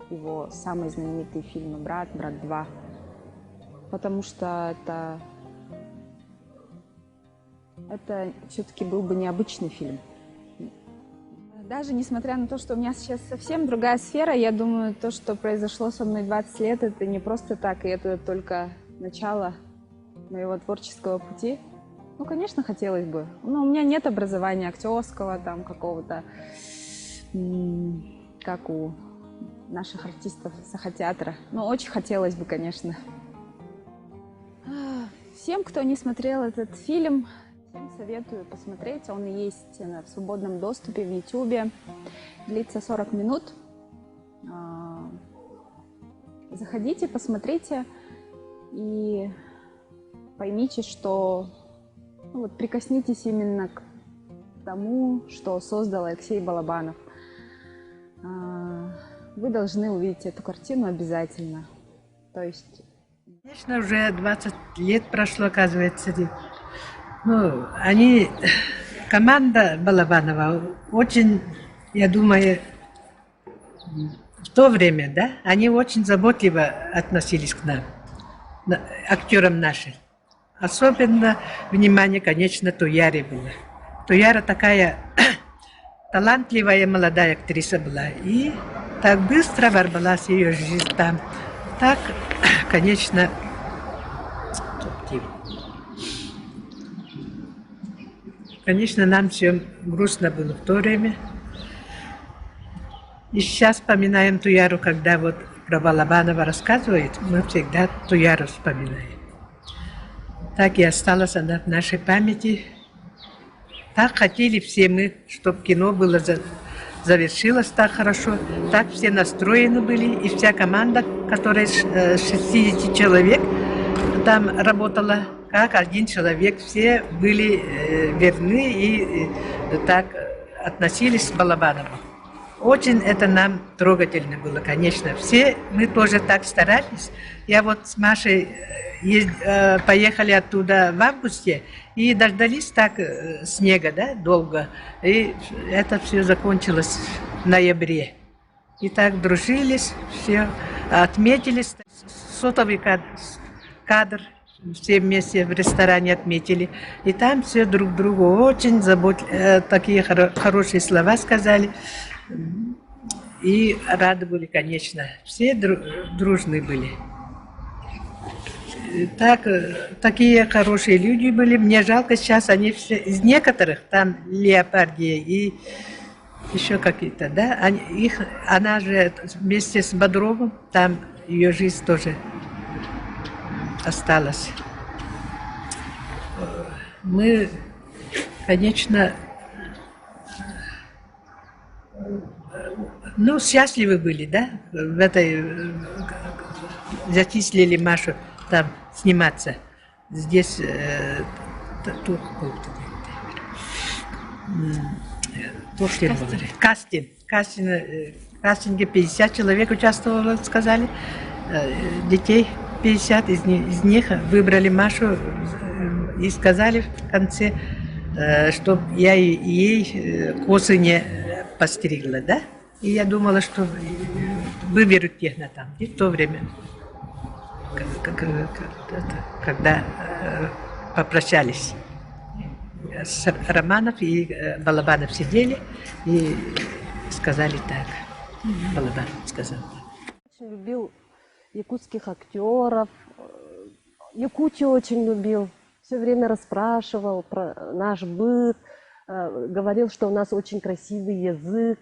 [SPEAKER 4] его самые знаменитые фильмы «Брат», «Брат 2», потому что это все-таки был бы необычный фильм. Даже несмотря на то, что у меня сейчас совсем другая сфера, я думаю, то, что произошло со мной 20 лет, это не просто так, и это только начало моего творческого пути. Ну, конечно, хотелось бы. Но у меня нет образования актерского, там, какого-то, как у наших артистов Сахатеатра. Но очень хотелось бы, конечно. Всем, кто не смотрел этот фильм, всем советую посмотреть. Он есть в свободном доступе в YouTube. Длится 40 минут. Заходите, посмотрите и поймите, что ну, вот прикоснитесь именно к тому, что создал Алексей Балабанов. Вы должны увидеть эту картину обязательно. То есть...
[SPEAKER 7] Конечно, уже 20 лет прошло, оказывается. Ну, они, команда Балабанова, очень, я думаю, в то время, да, они очень заботливо относились к нам, актерам нашим. Особенно внимание, конечно, Туяре было. Туяра такая талантливая молодая актриса была. И так быстро ворвалась ее жизнь там. Так, конечно, нам всем грустно было в то время. И сейчас вспоминаем Туяру, когда вот про Балабанова рассказывает, мы всегда Туяру вспоминаем. Так и осталась она в нашей памяти. Так хотели все мы, чтобы кино было завершилось так хорошо. Так все настроены были. И вся команда, которая 60 человек там работала, как один человек. Все были верны и так относились к Балабанову. Очень это нам трогательно было, конечно. Все мы тоже так старались. Я вот с Машей поехали оттуда в августе и дождались так снега, да, долго. И это все закончилось в ноябре. И так дружились, все отметились. Сотовый кадр все вместе в ресторане отметили. И там все друг другу очень такие хорошие слова сказали. И рады были, конечно. Все дружны были. Такие хорошие люди были. Мне жалко сейчас, они все, из некоторых, там Леопардия и еще какие-то, да, она же вместе с Бодровым, там ее жизнь тоже осталась. Мы, конечно, ну, счастливы были, да, в этой, зачислили Машу там сниматься. Здесь кастинге 50 человек участвовало, сказали, детей 50, из них выбрали Машу и сказали в конце, чтобы я ей косы не постригла, да? И я думала, что выберут техно там. И в то время, когда попрощались, Романов и Балабанов сидели и сказали так. Балабанов сказал так.
[SPEAKER 2] Очень любил якутских актеров, Якутию очень любил. Все время расспрашивал про наш быт, говорил, что у нас очень красивый язык.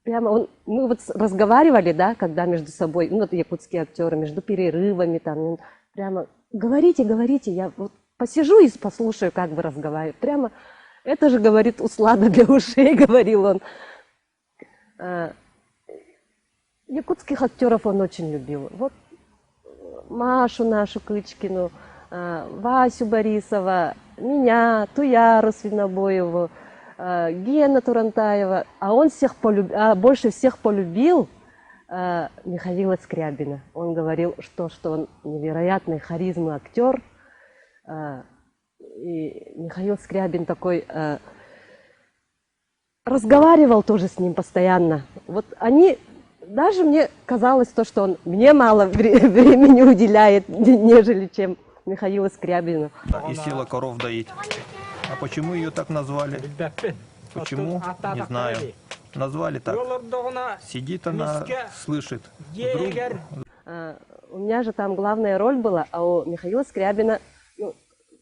[SPEAKER 2] Прямо мы вот разговаривали, да, когда между собой, ну, вот якутские актеры, между перерывами, там, прямо говорите, я вот посижу и послушаю, как вы разговариваете. Прямо, это же, говорит, услада для ушей, говорил он. Якутских актеров он очень любил. Вот Машу нашу Кычкину, Васю Борисова, меня, Туяру Свинобоеву, Гена Турантаева. А он больше всех полюбил Михаила Скрябина. Он говорил, что он невероятный харизмный актер. И Михаил Скрябин такой разговаривал тоже с ним постоянно. Вот они, даже мне казалось то, что он мне мало времени уделяет, нежели чем Михаилу Скрябину.
[SPEAKER 5] И села коров доить. А почему ее так назвали? Почему? Не знаю. Назвали так. Сидит она, слышит. Вдруг...
[SPEAKER 2] У меня же там главная роль была, а у Михаила Скрябина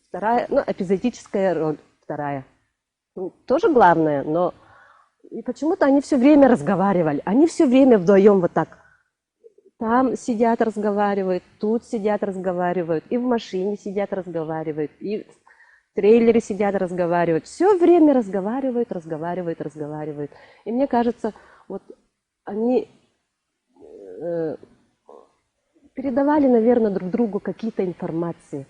[SPEAKER 2] вторая, эпизодическая роль вторая. Тоже главная, но и почему-то они все время разговаривали. Они все время вдвоем вот так. Там сидят, разговаривают, тут сидят, разговаривают, и в машине сидят, разговаривают, и в трейлере сидят, разговаривают. Все время разговаривают. И мне кажется, вот они передавали, наверное, друг другу какие-то информации,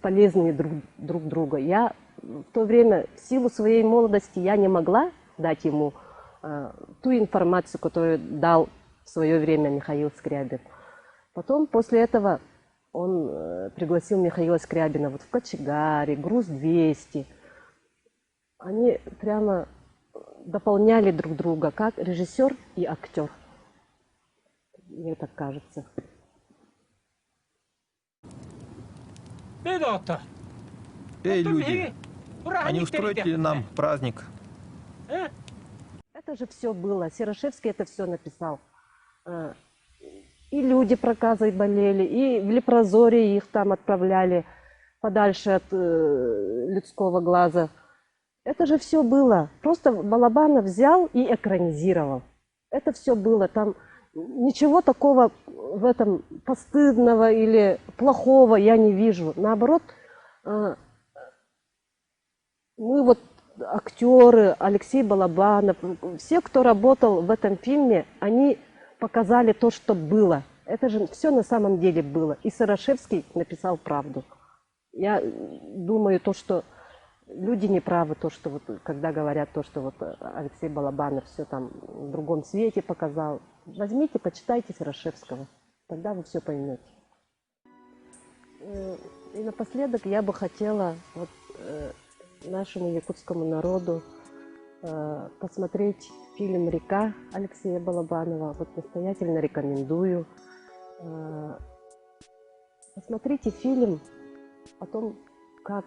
[SPEAKER 2] полезные друг друга. Я в то время, в силу своей молодости, я не могла дать ему ту информацию, которую дал в свое время Михаил Скрябин. Потом, после этого, он пригласил Михаила Скрябина вот в «Кочегаре», «Груз-200». Они прямо дополняли друг друга, как режиссер и актер. Мне так кажется.
[SPEAKER 5] Эй, люди, а не устроите ли нам праздник?
[SPEAKER 2] Это же все было. Серошевский это все написал. И люди проказой болели, и в лепрозорие их там отправляли подальше от людского глаза. Это же все было. Просто Балабанов взял и экранизировал. Это все было. Там ничего такого в этом постыдного или плохого я не вижу. Наоборот, мы вот актеры, Алексей Балабанов, все, кто работал в этом фильме, они показали то, что было. Это же все на самом деле было. И Серошевский написал правду. Я думаю, то, что люди не правы, то, что вот, когда говорят то, что вот Алексей Балабанов все там в другом свете показал. Возьмите, почитайте Серошевского, тогда вы все поймете. И напоследок я бы хотела вот, нашему якутскому народу посмотреть фильм «Река» Алексея Балабанова. Вот настоятельно рекомендую. Посмотрите фильм о том, как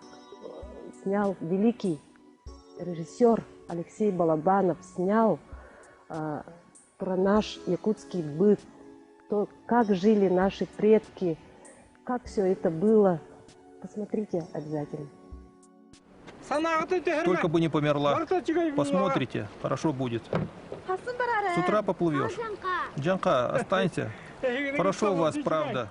[SPEAKER 2] снял великий режиссер Алексей Балабанов, снял про наш якутский быт, то, как жили наши предки, как все это было. Посмотрите обязательно.
[SPEAKER 5] Только бы не померла. Посмотрите, хорошо будет. С утра поплывешь. Джанка, останься. Хорошо у вас, правда.